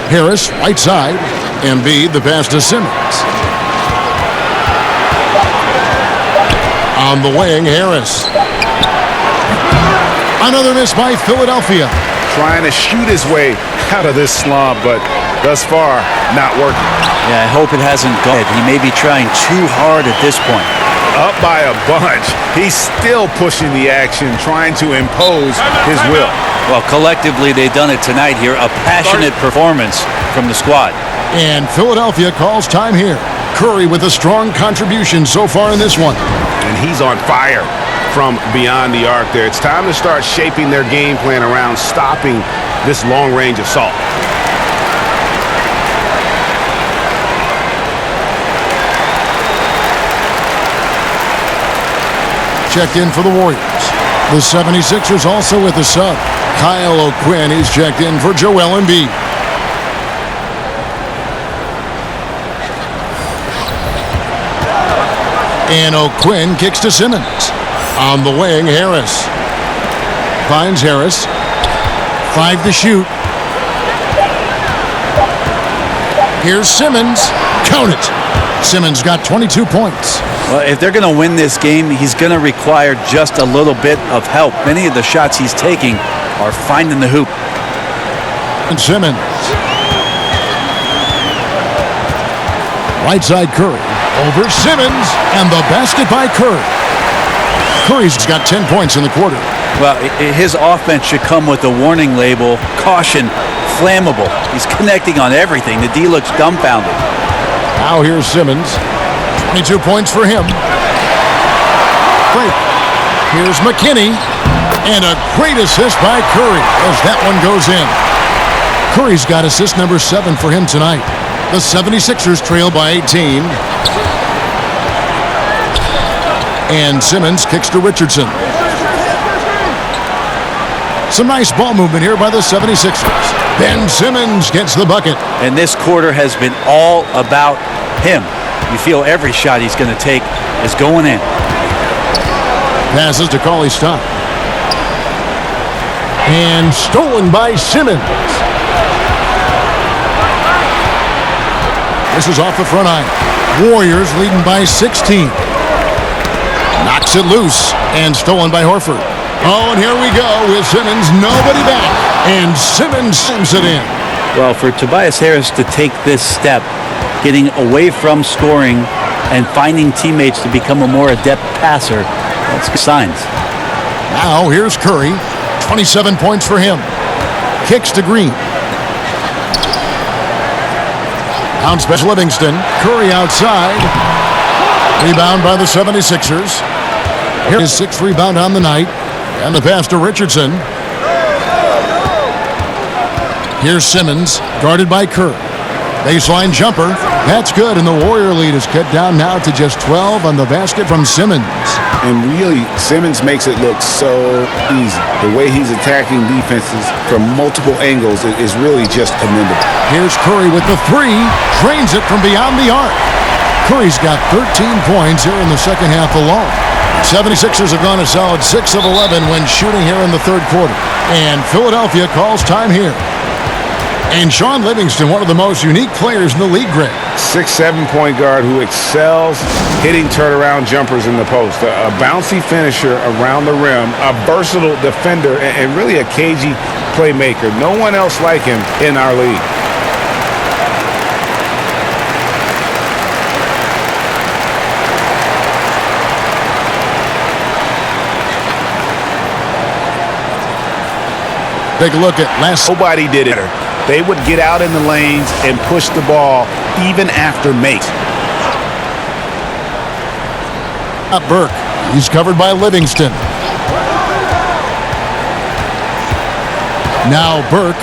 Harris, right side. Embiid, the pass to Simmons. On the wing, Harris. Another miss by Philadelphia. Trying to shoot his way out of this slump, but thus far, not working. Yeah, I hope it hasn't gone. He may be trying too hard at this point. Up by a bunch. He's still pushing the action, trying to impose his will. Well, collectively, they've done it tonight here. A passionate performance from the squad. And Philadelphia calls time here. Curry with a strong contribution so far in this one. And he's on fire from beyond the arc there. It's time to start shaping their game plan around stopping this long-range assault. Checked in for the Warriors. The 76ers also with a sub. Kyle O'Quinn is checked in for Joel Embiid. And O'Quinn kicks to Simmons. On the wing, Harris. Finds Harris. 5 to shoot. Here's Simmons. Count it. Simmons got 22 points. Well, if they're going to win this game, he's going to require just a little bit of help. Many of the shots he's taking are finding the hoop. And Simmons. Right side Curry. Over Simmons. And the basket by Curry. Curry's got 10 points in the quarter. Well, his offense should come with a warning label, caution, flammable. He's connecting on everything. The D looks dumbfounded. Now here's Simmons. 22 points for him. Great. Here's McKinney. And a great assist by Curry as that one goes in. Curry's got assist number 7 for him tonight. The 76ers trail by 18. And Simmons kicks to Richardson. Some nice ball movement here by the 76ers. Ben Simmons gets the bucket. And this quarter has been all about him. You feel every shot he's going to take is going in. Passes to Cauley-Stein. And stolen by Simmons. This is off the front eye. Warriors leading by 16. Knocks it loose and stolen by Horford. Oh, and here we go with Simmons. Nobody back. And Simmons sends it in. Well, for Tobias Harris to take this step, getting away from scoring and finding teammates to become a more adept passer, that's good signs. Now here's Curry. 27 points for him. Kicks to Green. Bounce back to Livingston. Curry outside. Rebound by the 76ers. Here's his 6th rebound on the night. And the pass to Richardson. Here's Simmons, guarded by Curry. Baseline jumper. That's good, and the Warrior lead is cut down now to just 12 on the basket from Simmons. And really, Simmons makes it look so easy. The way he's attacking defenses from multiple angles is really just commendable. Here's Curry with the 3. Drains it from beyond the arc. Curry's got 13 points here in the second half alone. 76ers have gone a solid 6 of 11 when shooting here in the third quarter. And Philadelphia calls time here. And Sean Livingston, one of the most unique players in the league, Greg. 6'7" point guard who excels hitting turnaround jumpers in the post. A bouncy finisher around the rim, a versatile defender, and really a cagey playmaker. No one else like him in our league. Take a look at last. Nobody did it. They would get out in the lanes and push the ball even after make. Burke. He's covered by Livingston. Now Burke.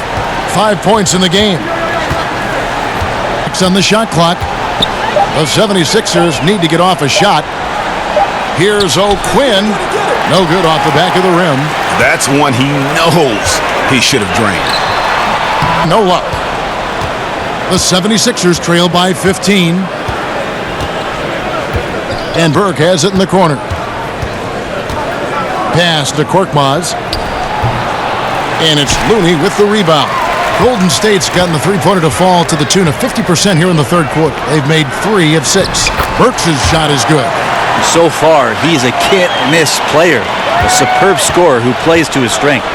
5 points in the game. It's on the shot clock. The 76ers need to get off a shot. Here's O'Quinn. No good off the back of the rim. That's one he knows he should have drained. No luck. The 76ers trail by 15. And Burke has it in the corner. Pass to Korkmaz. And it's Looney with the rebound. Golden State's gotten the three-pointer to fall to the tune of 50% here in the third quarter. They've made 3 of 6. Burke's shot is good. So far, he's a can't-miss player. A superb scorer who plays to his strength.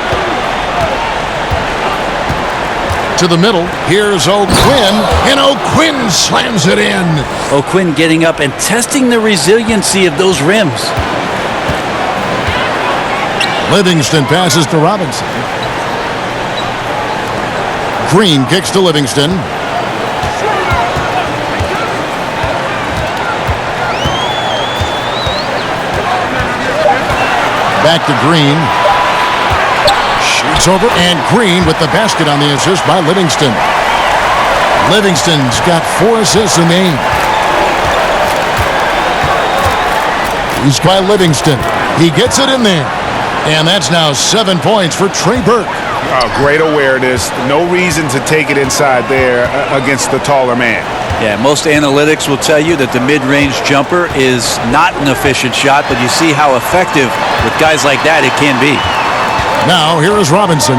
To the middle, here's O'Quinn, and O'Quinn slams it in. O'Quinn getting up and testing the resiliency of those rims. Livingston passes to Robinson. Green kicks to Livingston. Back to Green. Shoots over, and Green with the basket on the assist by Livingston. Livingston's got 4 assists in the game. He's by Livingston. He gets it in there. And that's now 7 points for Trey Burke. Great awareness. No reason to take it inside there against the taller man. Yeah, most analytics will tell you that the mid-range jumper is not an efficient shot, but you see how effective with guys like that it can be. Now, here is Robinson.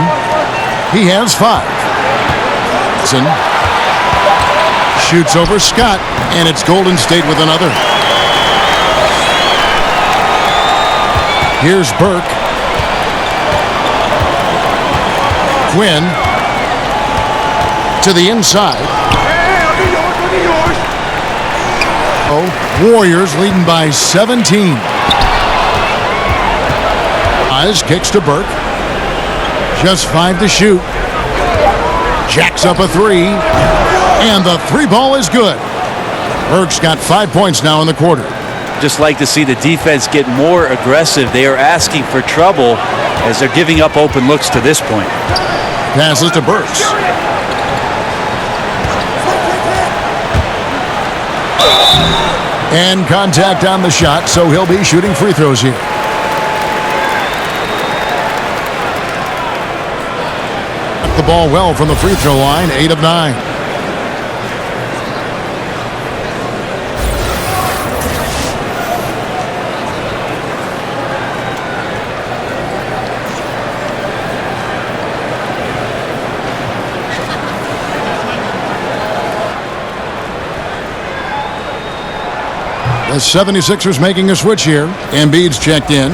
He has 5. Robinson shoots over Scott, and it's Golden State with another. Here's Burke. Quinn to the inside. Warriors leading by 17. Eyes kicks to Burke. Just 5 to shoot. Jacks up a 3. And the 3 ball is good. Burke's got 5 points now in the quarter. Just like to see the defense get more aggressive. They are asking for trouble as they're giving up open looks to this point. Passes to Burks. And contact on the shot, so he'll be shooting free throws here. The ball well from the free throw line, 8 of 9. The 76ers making a switch here. Embiid's checked in.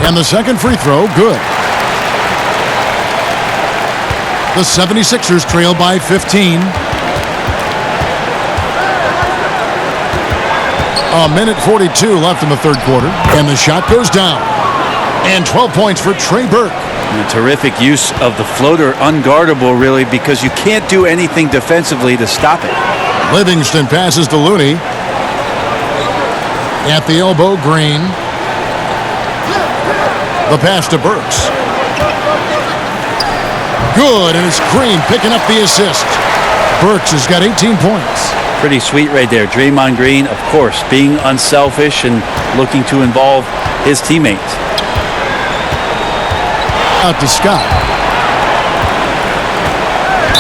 And the second free throw, good. The 76ers trail by 15. A minute 42 left in the third quarter, and the shot goes down. And 12 points for Trey Burke. And terrific use of the floater, unguardable really, because you can't do anything defensively to stop it. Livingston passes to Looney. At the elbow, Green. The pass to Burks. Good, and it's Green picking up the assist. Burks has got 18 points. Pretty sweet right there. Draymond Green, of course, being unselfish and looking to involve his teammates. Out to Scott.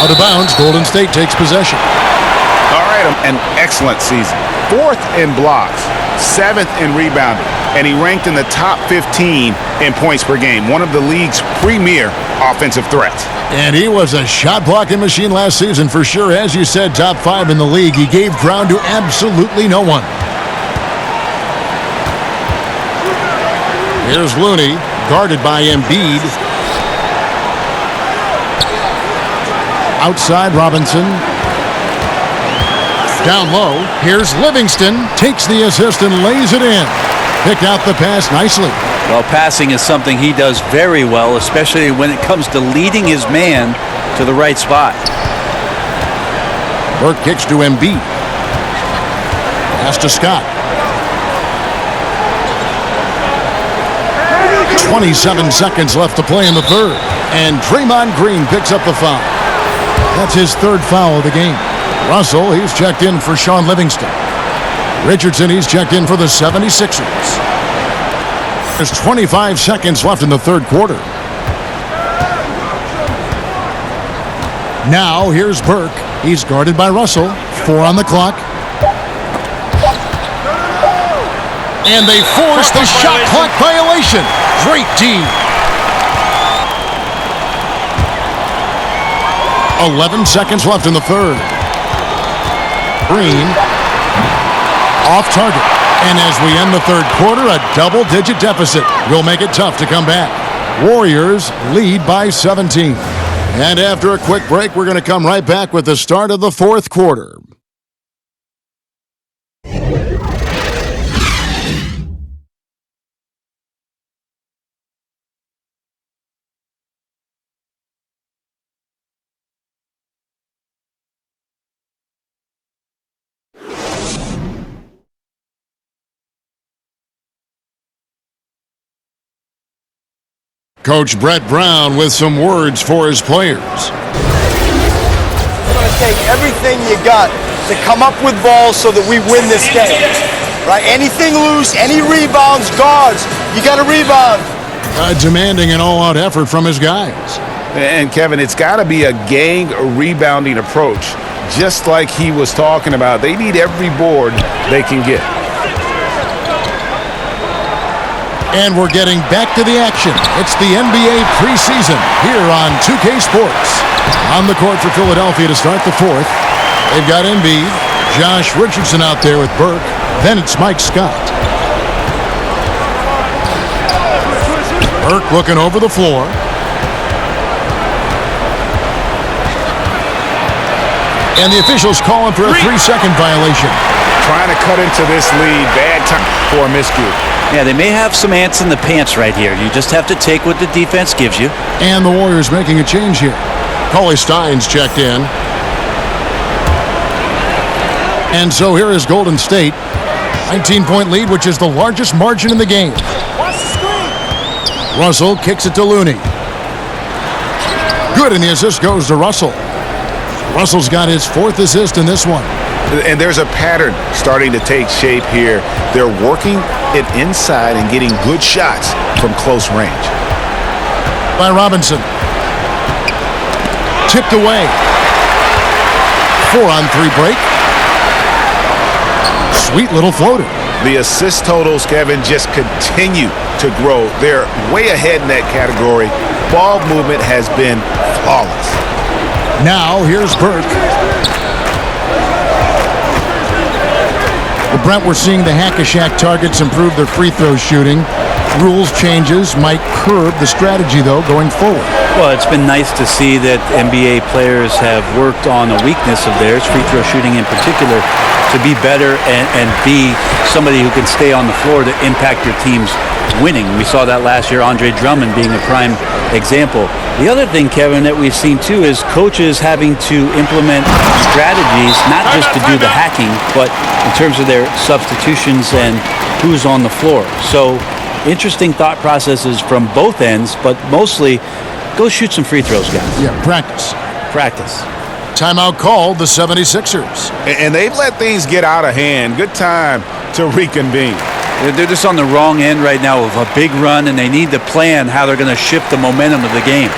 Out of bounds, Golden State takes possession. All right, an excellent season. 4th in blocks, 7th in rebounding, and he ranked in the top 15 in points per game, one of the league's premier offensive threats. And he was a shot-blocking machine last season for sure. As you said, top 5 in the league. He gave ground to absolutely no one. Here's Looney, guarded by Embiid. Outside, Robinson. Down low, here's Livingston. Takes the assist and lays it in. Picked out the pass nicely. Well, passing is something he does very well, especially when it comes to leading his man to the right spot. Burke kicks to Embiid. Pass to Scott. 27 seconds left to play in the third. And Draymond Green picks up the foul. That's his 3rd foul of the game. Russell, he's checked in for Sean Livingston. Richardson, he's checked in for the 76ers. There's 25 seconds left in the third quarter. Now, here's Burke. He's guarded by Russell. 4 on the clock. And they force the shot clock violation. Great D. 11 seconds left in the third. Green. Off target. And as we end the third quarter, a double-digit deficit will make it tough to come back. Warriors lead by 17. And after a quick break, we're going to come right back with the start of the fourth quarter. Coach Brett Brown with some words for his players. We're going to take everything you got to come up with balls so that we win this game. Right? Anything loose, any rebounds, guards, you got to rebound. Demanding an all-out effort from his guys. And Kevin, it's got to be a gang rebounding approach, just like he was talking about. They need every board they can get. And we're getting back to the action. It's the NBA preseason here on 2K Sports. On the court for Philadelphia to start the fourth. They've got Embiid, Josh Richardson out there with Burke. Then it's Mike Scott. Burke looking over the floor. And the officials calling for a 3-second violation. Trying to cut into this lead. Bad time for a miscue. Yeah, they may have some ants in the pants right here. You just have to take what the defense gives you. And the Warriors making a change here. Cauley Stein's checked in. And so here is Golden State. 19-point lead, which is the largest margin in the game. Russell kicks it to Looney. Good, and the assist goes to Russell. Russell's got his 4th assist in this one. And there's a pattern starting to take shape here. They're working it inside and getting good shots from close range. By Robinson. Tipped away. 4-on-3 break. Sweet little floater. The assist totals, Kevin, just continue to grow. They're way ahead in that category. Ball movement has been flawless. Now here's Burke. Well, Brent, we're seeing the Hack-a-Shack targets improve their free throw shooting. Rules changes might curb the strategy, though, going forward. Well, it's been nice to see that NBA players have worked on a weakness of theirs, free throw shooting in particular, to be better and be somebody who can stay on the floor to impact your team's winning. We saw that last year, Andre Drummond being a prime example. The other thing, Kevin, that we've seen too is coaches having to implement strategies, not just to do the hacking, but in terms of their substitutions and who's on the floor. So interesting thought processes from both ends, but mostly go shoot some free throws, guys. Yeah, practice. Practice. Timeout called, the 76ers. And they've let things get out of hand. Good time to reconvene. They're just on the wrong end right now of a big run, and they need to plan how they're going to shift the momentum of the game.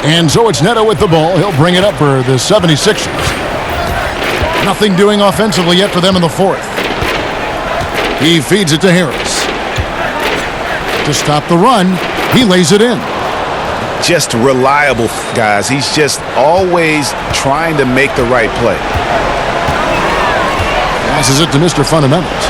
And so it's Neto with the ball. He'll bring it up for the 76ers. Nothing doing offensively yet for them in the fourth. He feeds it to Harris. To stop the run, he lays it in. Just reliable, guys. He's just always trying to make the right play. Passes it to Mr. Fundamentals.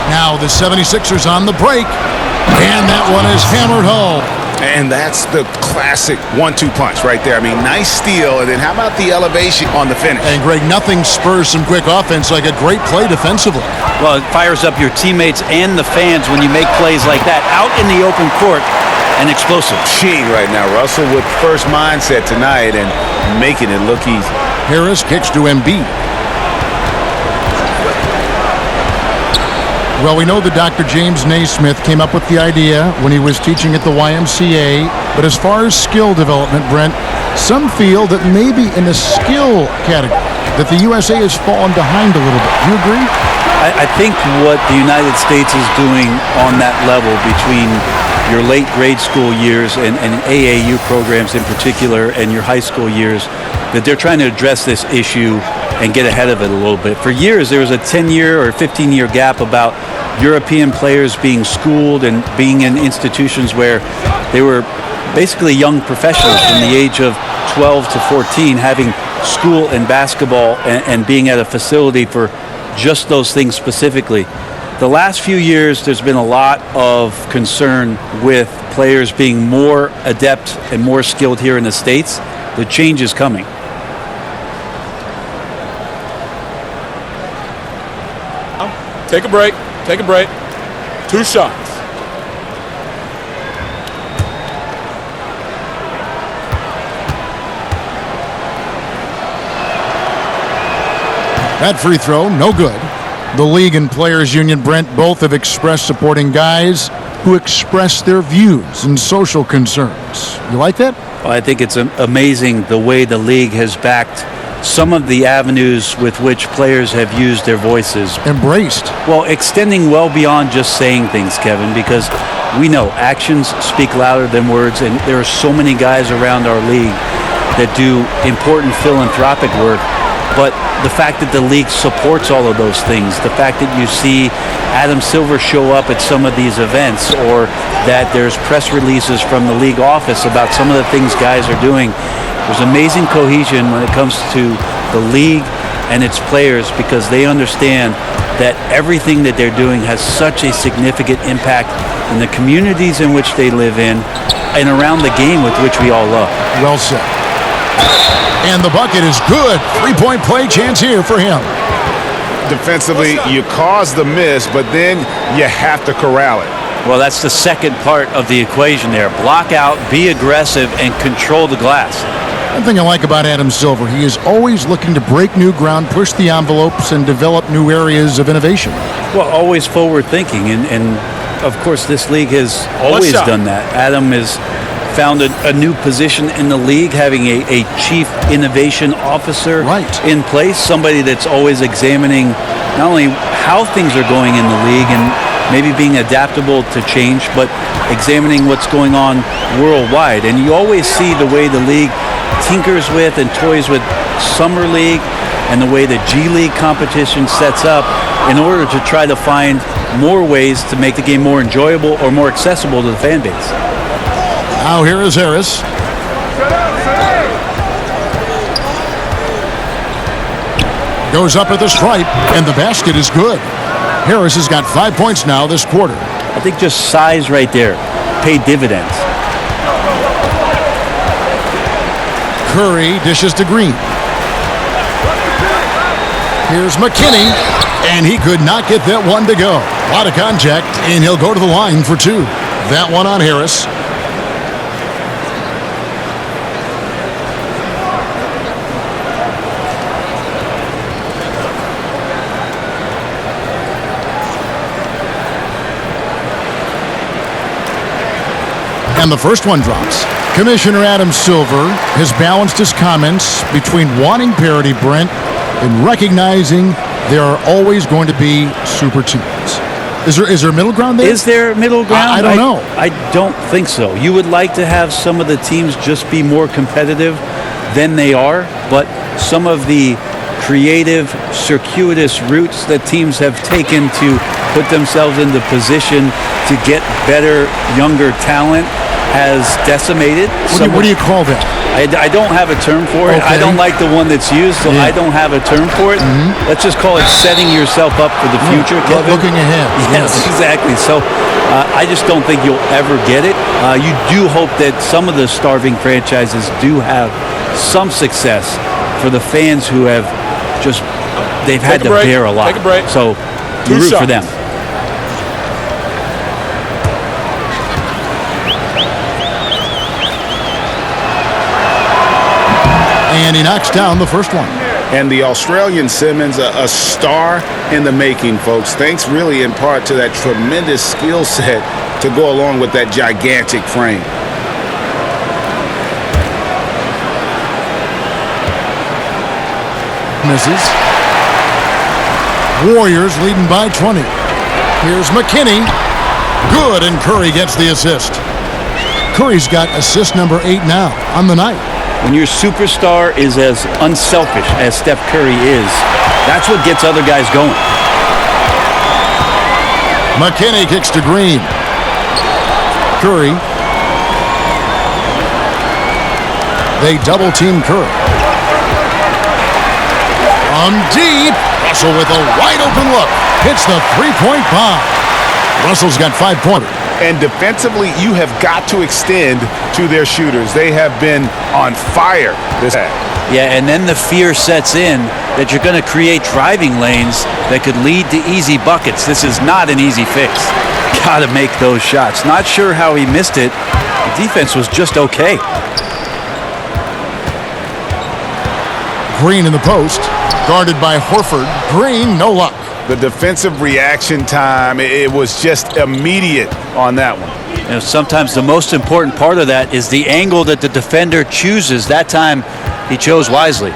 Now the 76ers on the break. And that one is hammered home. And that's the classic 1-2 punch right there. I mean, nice steal, and then how about the elevation on the finish? And, Greg, nothing spurs some quick offense like a great play defensively. Well, it fires up your teammates and the fans when you make plays like that out in the open court and explosive. Gee, right now, Russell with first mindset tonight and making it look easy. Harris kicks to Embiid. Well, we know that Dr. James Naismith came up with the idea when he was teaching at the YMCA. But as far as skill development, Brent, some feel that maybe in the skill category that the USA has fallen behind a little bit. Do you agree? I think what the United States is doing on that level between your late grade school years and AAU programs in particular and your high school years, that they're trying to address this issue and get ahead of it a little bit. For years, there was a 10-year or 15-year gap about European players being schooled and being in institutions where they were basically young professionals from the age of 12 to 14 having school and basketball and being at a facility for just those things specifically. The last few years, there's been a lot of concern with players being more adept and more skilled here in the States. The change is coming. Take a break. Take a break. 2 shots. That free throw, no good. The league and players union, Brent, both have expressed supporting guys who express their views and social concerns. You like that? Well, I think it's amazing the way the league has backed some of the avenues with which players have used their voices. Embraced. Well, extending well beyond just saying things, Kevin, because we know actions speak louder than words, and there are so many guys around our league that do important philanthropic work. But the fact that the league supports all of those things, the fact that you see Adam Silver show up at some of these events, or that there's press releases from the league office about some of the things guys are doing, there's amazing cohesion when it comes to the league and its players, because they understand that everything that they're doing has such a significant impact in the communities in which they live in and around the game with which we all love. Well said. And the bucket is good. 3-point play chance here for him. Defensively, you cause the miss, but then you have to corral it. Well, that's the second part of the equation there. Block out, be aggressive, and control the glass. One thing I like about Adam Silver, he is always looking to break new ground, push the envelopes, and develop new areas of innovation. Well, always forward thinking, and of course this league has always done that. Adam has found a new position in the league, having a chief innovation officer in place, somebody that's always examining not only how things are going in the league and maybe being adaptable to change, but examining what's going on worldwide. And you always see the way the league tinkers with and toys with Summer League and the way the G League competition sets up in order to try to find more ways to make the game more enjoyable or more accessible to the fan base. Now here is Harris. Goes up at the stripe, and the basket is good. Harris has got 5 points now this quarter. I think just size right there paid dividends. Curry dishes to Green. Here's McKinney, and he could not get that one to go. A lot of contact, and he'll go to the line for two. That one on Harris. And the first one drops. Commissioner Adam Silver has balanced his comments between wanting parity, Brent, and recognizing there are always going to be super teams. Is there middle ground there? Is there middle ground? I don't know. I don't think so. You would like to have some of the teams just be more competitive than they are, but some of the creative, circuitous routes that teams have taken to put themselves into position to get better, younger talent has decimated. What do you call that? I don't have a term for it. Okay. I don't like the one that's used, so I don't have a term for it. Let's just call it setting yourself up for the future, Kevin. Looking ahead. Yes, exactly. So I just don't think you'll ever get it. You do hope that some of the starving franchises do have some success for the fans who have just, they've had to bear a lot. Take a break. So you root for them. And he knocks down the first one. And the Australian Simmons, a star in the making, folks. Thanks really in part to that tremendous skill set to go along with that gigantic frame. Misses. Warriors leading by 20. Here's McKinney. Good, and Curry gets the assist. Curry's got assist number 8 now on the night. When your superstar is as unselfish as Steph Curry is, that's what gets other guys going. McKinney kicks to Green. Curry. They double team Curry. From deep, Russell with a wide open look. Hits the three-point bomb. Russell's got 5 points. And defensively, you have got to extend to their shooters. They have been on fire this half. Yeah, and then the fear sets in that you're going to create driving lanes that could lead to easy buckets. This is not an easy fix. Got to make those shots. Not sure how he missed it. The defense was just okay. Green in the post, guarded by Horford. Green, no luck. The defensive reaction time, it was just immediate on that one. You know, sometimes the most important part of that is the angle that the defender chooses. That time, he chose wisely.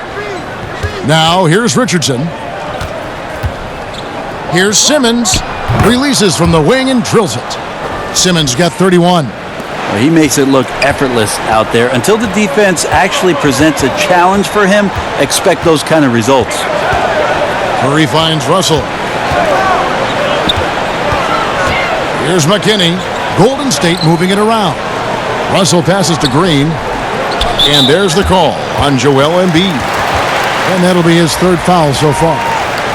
Now, here's Richardson. Here's Simmons. Releases from the wing and drills it. Simmons got 31. Well, he makes it look effortless out there. Until the defense actually presents a challenge for him, expect those kind of results. Curry finds Russell. Here's McKinney. Golden State moving it around. Russell passes to Green. And there's the call on Joel Embiid. And that'll be his third foul so far.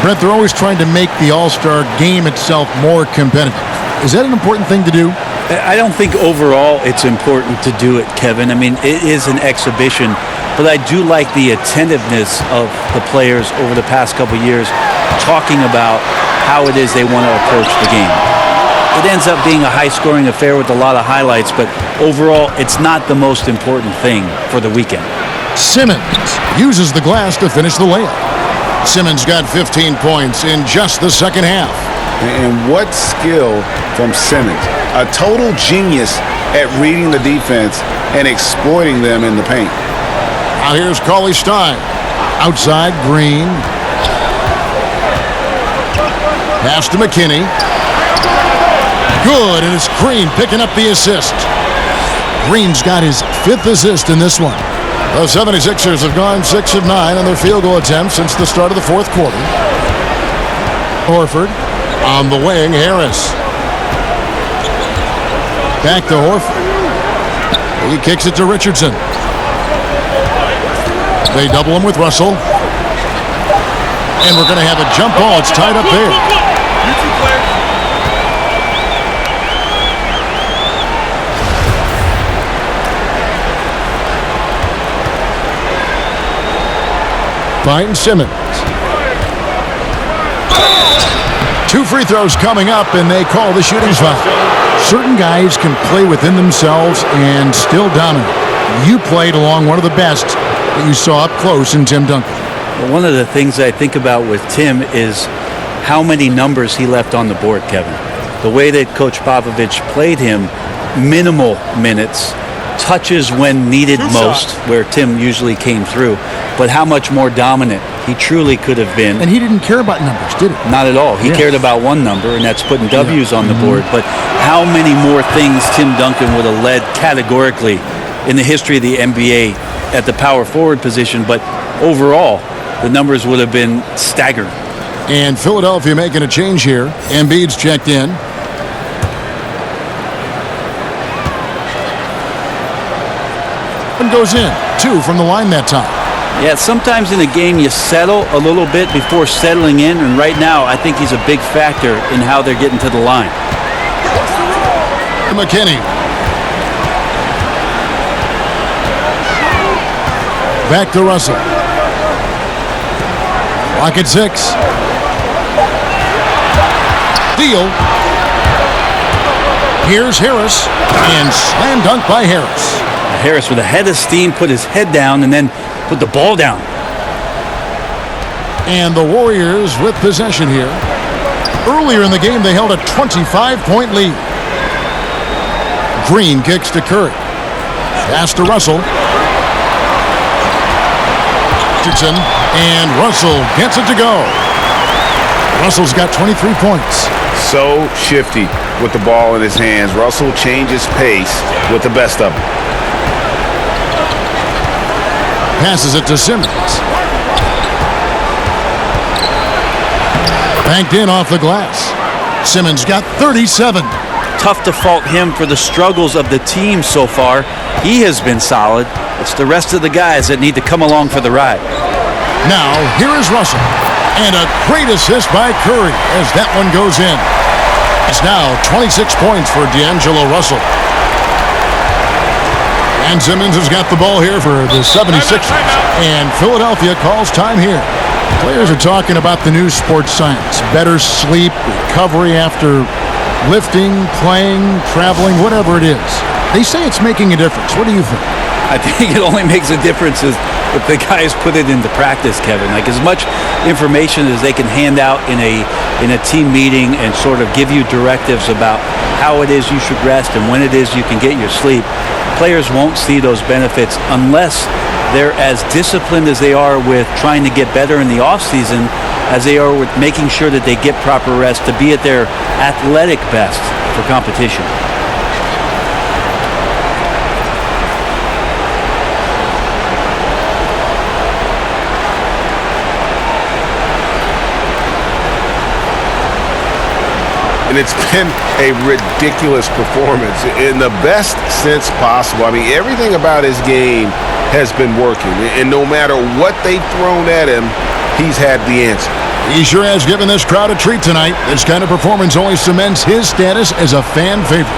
Brent, they're always trying to make the All-Star game itself more competitive. Is that an important thing to do? I don't think overall it's important to do it, Kevin. I mean, it is an exhibition, but I do like the attentiveness of the players over the past couple years talking about how it is they want to approach the game. It ends up being a high-scoring affair with a lot of highlights, but overall, it's not the most important thing for the weekend. Simmons uses the glass to finish the layup. Simmons got 15 points in just the second half. And what skill from Simmons. A total genius at reading the defense and exploiting them in the paint. Now here's Cauley Stein. Outside, Green. Pass to McKinney. Good, and it's Green picking up the assist. Green's got his 5th assist in this one. The 76ers have gone 6 of 9 on their field goal attempts since the start of the fourth quarter. Horford on the wing, Harris. Back to Horford. He kicks it to Richardson. They double him with Russell. And we're going to have a jump ball. It's tied up there. Finds Simmons. 2 free throws coming up, and they call the shooting foul. Certain guys can play within themselves and still dominate. You played along one of the best that you saw up close in Tim Duncan. Well, one of the things I think about with Tim is how many numbers he left on the board, Kevin. The way that Coach Popovich played him, minimal minutes, touches when needed most, where Tim usually came through, but how much more dominant he truly could have been. And he didn't care about numbers, did he? Not at all. He cared about one number, and that's putting W's on the board. But how many more things Tim Duncan would have led categorically in the history of the NBA at the power forward position, but overall, the numbers would have been staggering. And Philadelphia making a change here. Embiid's checked in. And goes in. 2 from the line that time. Yeah, sometimes in a game you settle a little bit before settling in, and right now I think he's a big factor in how they're getting to the line. McKinney. Back to Russell. Clock at 6. Deal. Here's Harris, and slam dunk by Harris. Harris with a head of steam, put his head down, and then put the ball down. And the Warriors with possession here. Earlier in the game, they held a 25-point lead. Green kicks to Curry. Pass to Russell. Richardson, and Russell gets it to go. Russell's got 23 points. So shifty with the ball in his hands. Russell changes pace with the best of them. Passes it to Simmons. Banked in off the glass. Simmons got 37. Tough to fault him for the struggles of the team so far. He has been solid. It's the rest of the guys that need to come along for the ride. Now, here is Russell. And a great assist by Curry as that one goes in. It's now 26 points for D'Angelo Russell. And Simmons has got the ball here for the 76ers. And Philadelphia calls time here. Players are talking about the new sports science. Better sleep, recovery after lifting, playing, traveling, whatever it is. They say it's making a difference. What do you think? I think it only makes a difference if the guys put it into practice, Kevin. Like as much information as they can hand out in a team meeting and sort of give you directives about how it is you should rest and when it is you can get your sleep, players won't see those benefits unless they're as disciplined as they are with trying to get better in the offseason as they are with making sure that they get proper rest to be at their athletic best for competition. And it's been a ridiculous performance in the best sense possible. I mean, everything about his game has been working. And no matter what they've thrown at him, he's had the answer. He sure has given this crowd a treat tonight. This kind of performance only cements his status as a fan favorite.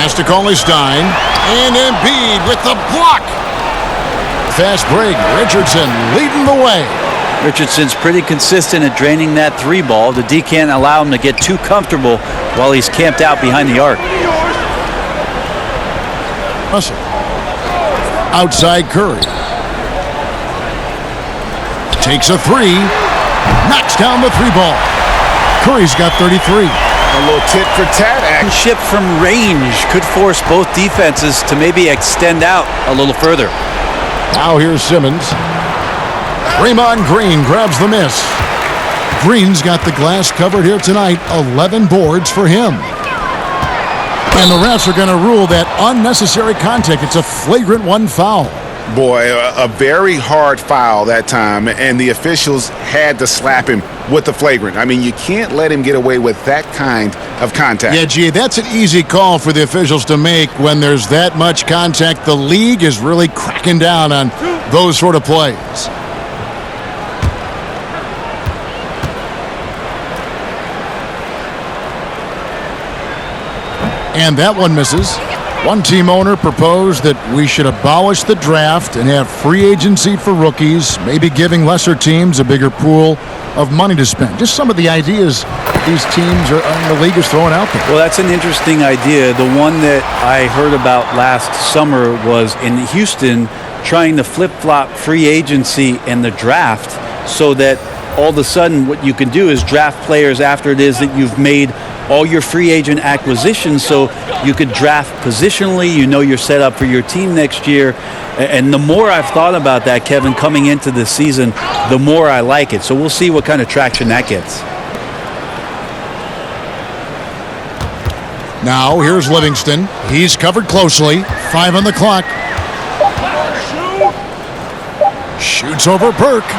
Pass to Cauley-Stein, and Embiid with the block. Fast break, Richardson leading the way. Richardson's pretty consistent at draining that three ball. The D can't allow him to get too comfortable while he's camped out behind the arc. Russell. Outside Curry. Takes a three. Knocks down the three ball. Curry's got 33. A little tit-for-tat action. Ship from range could force both defenses to maybe extend out a little further. Now here's Simmons. Draymond Green grabs the miss. Green's got the glass covered here tonight. 11 boards for him. And the refs are going to rule that unnecessary contact. It's a flagrant one foul. Boy, a very hard foul that time, and the officials had to slap him with the flagrant. I mean, you can't let him get away with that kind of contact. Yeah, gee, that's an easy call for the officials to make when there's that much contact. The league is really cracking down on those sort of plays. And that one misses. One team owner proposed that we should abolish the draft and have free agency for rookies, maybe giving lesser teams a bigger pool of money to spend. Just some of the ideas these teams in the league is throwing out there. Well, that's an interesting idea. The one that I heard about last summer was in Houston trying to flip-flop free agency and the draft so that all of a sudden what you can do is draft players after it is that you've made all your free agent acquisitions, so you could draft positionally. You know you're set up for your team next year. And the more I've thought about that, Kevin, coming into this season, the more I like it. So we'll see what kind of traction that gets. Now here's Livingston. He's covered closely. 5 on the clock. Shoots over Burke.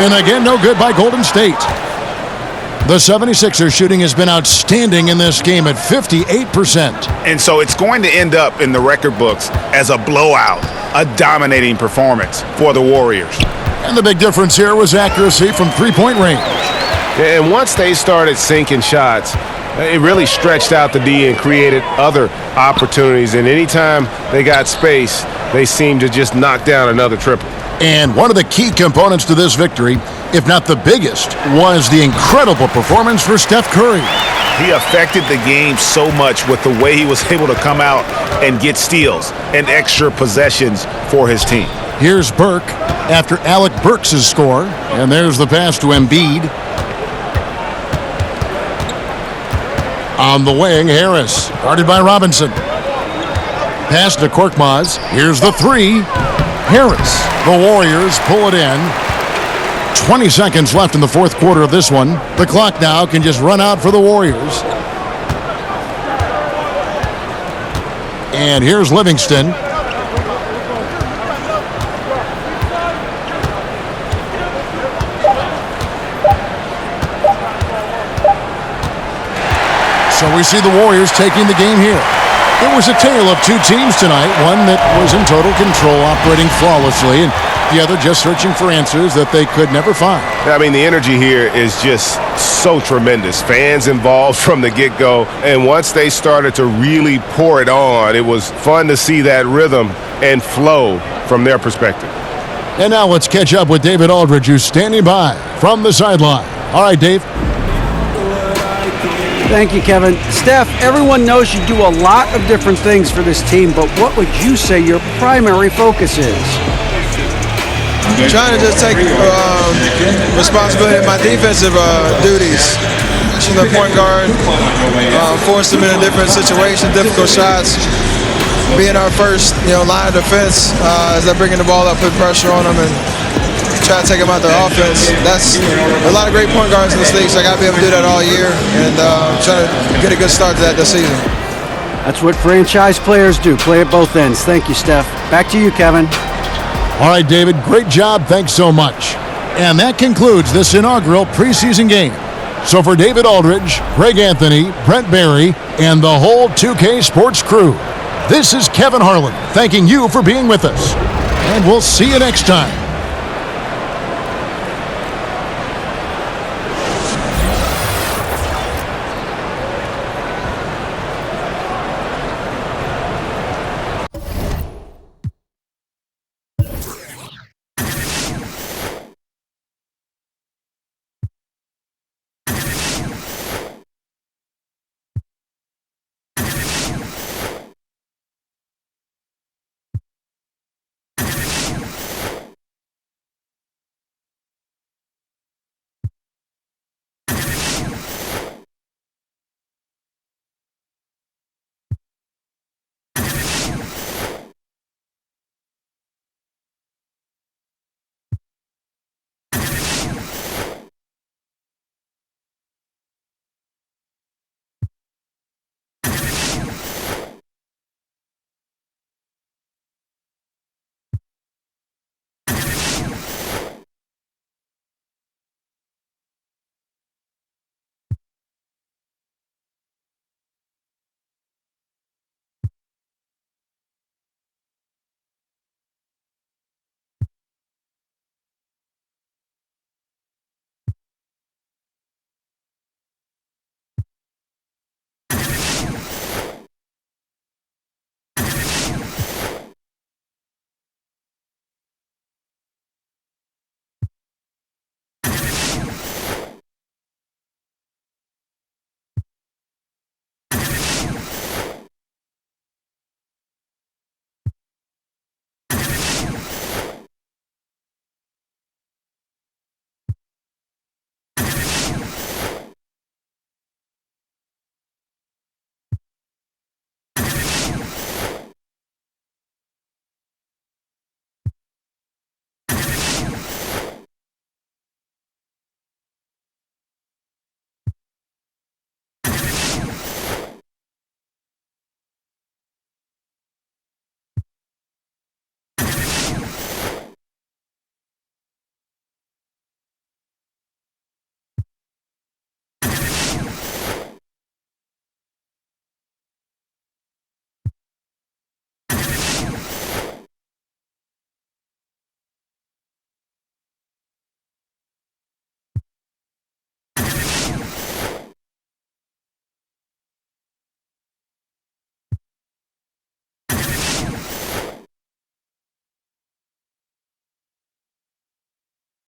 And again, no good by Golden State. The 76ers shooting has been outstanding in this game at 58%. And so it's going to end up in the record books as a blowout, a dominating performance for the Warriors. And the big difference here was accuracy from three-point range. And once they started sinking shots, it really stretched out the D and created other opportunities. And anytime they got space, they seemed to just knock down another triple. And one of the key components to this victory, if not the biggest, was the incredible performance for Steph Curry. He affected the game so much with the way he was able to come out and get steals and extra possessions for his team. Here's Burke after Alec Burks' score. And there's the pass to Embiid. On the wing, Harris, guarded by Robinson. Pass to Korkmaz. Here's the three. Harris. The Warriors pull it in. 20 seconds left in the fourth quarter of this one. The clock now can just run out for the Warriors. And here's Livingston. So we see the Warriors taking the game here. It was a tale of two teams tonight, one that was in total control, operating flawlessly, and the other just searching for answers that they could never find. I mean, the energy here is just so tremendous. Fans involved from the get-go, and once they started to really pour it on, it was fun to see that rhythm and flow from their perspective. And now let's catch up with David Aldridge, who's standing by from the sideline. All right, Dave. Thank you, Kevin. Steph, everyone knows you do a lot of different things for this team, but what would you say your primary focus is? Trying to just take responsibility of my defensive duties. She's the point guard, force them in a different situation, difficult shots. Being our first, line of defense as they're bringing the ball up, put pressure on them, and try to take them out their offense. That's a lot of great point guards in this league, so I got to be able to do that all year and try to get a good start to that this season. That's what franchise players do, play at both ends. Thank you, Steph. Back to you, Kevin. All right, David, great job. Thanks so much. And that concludes this inaugural preseason game. So for David Aldridge, Greg Anthony, Brent Barry, and the whole 2K Sports crew, this is Kevin Harlan thanking you for being with us. And we'll see you next time.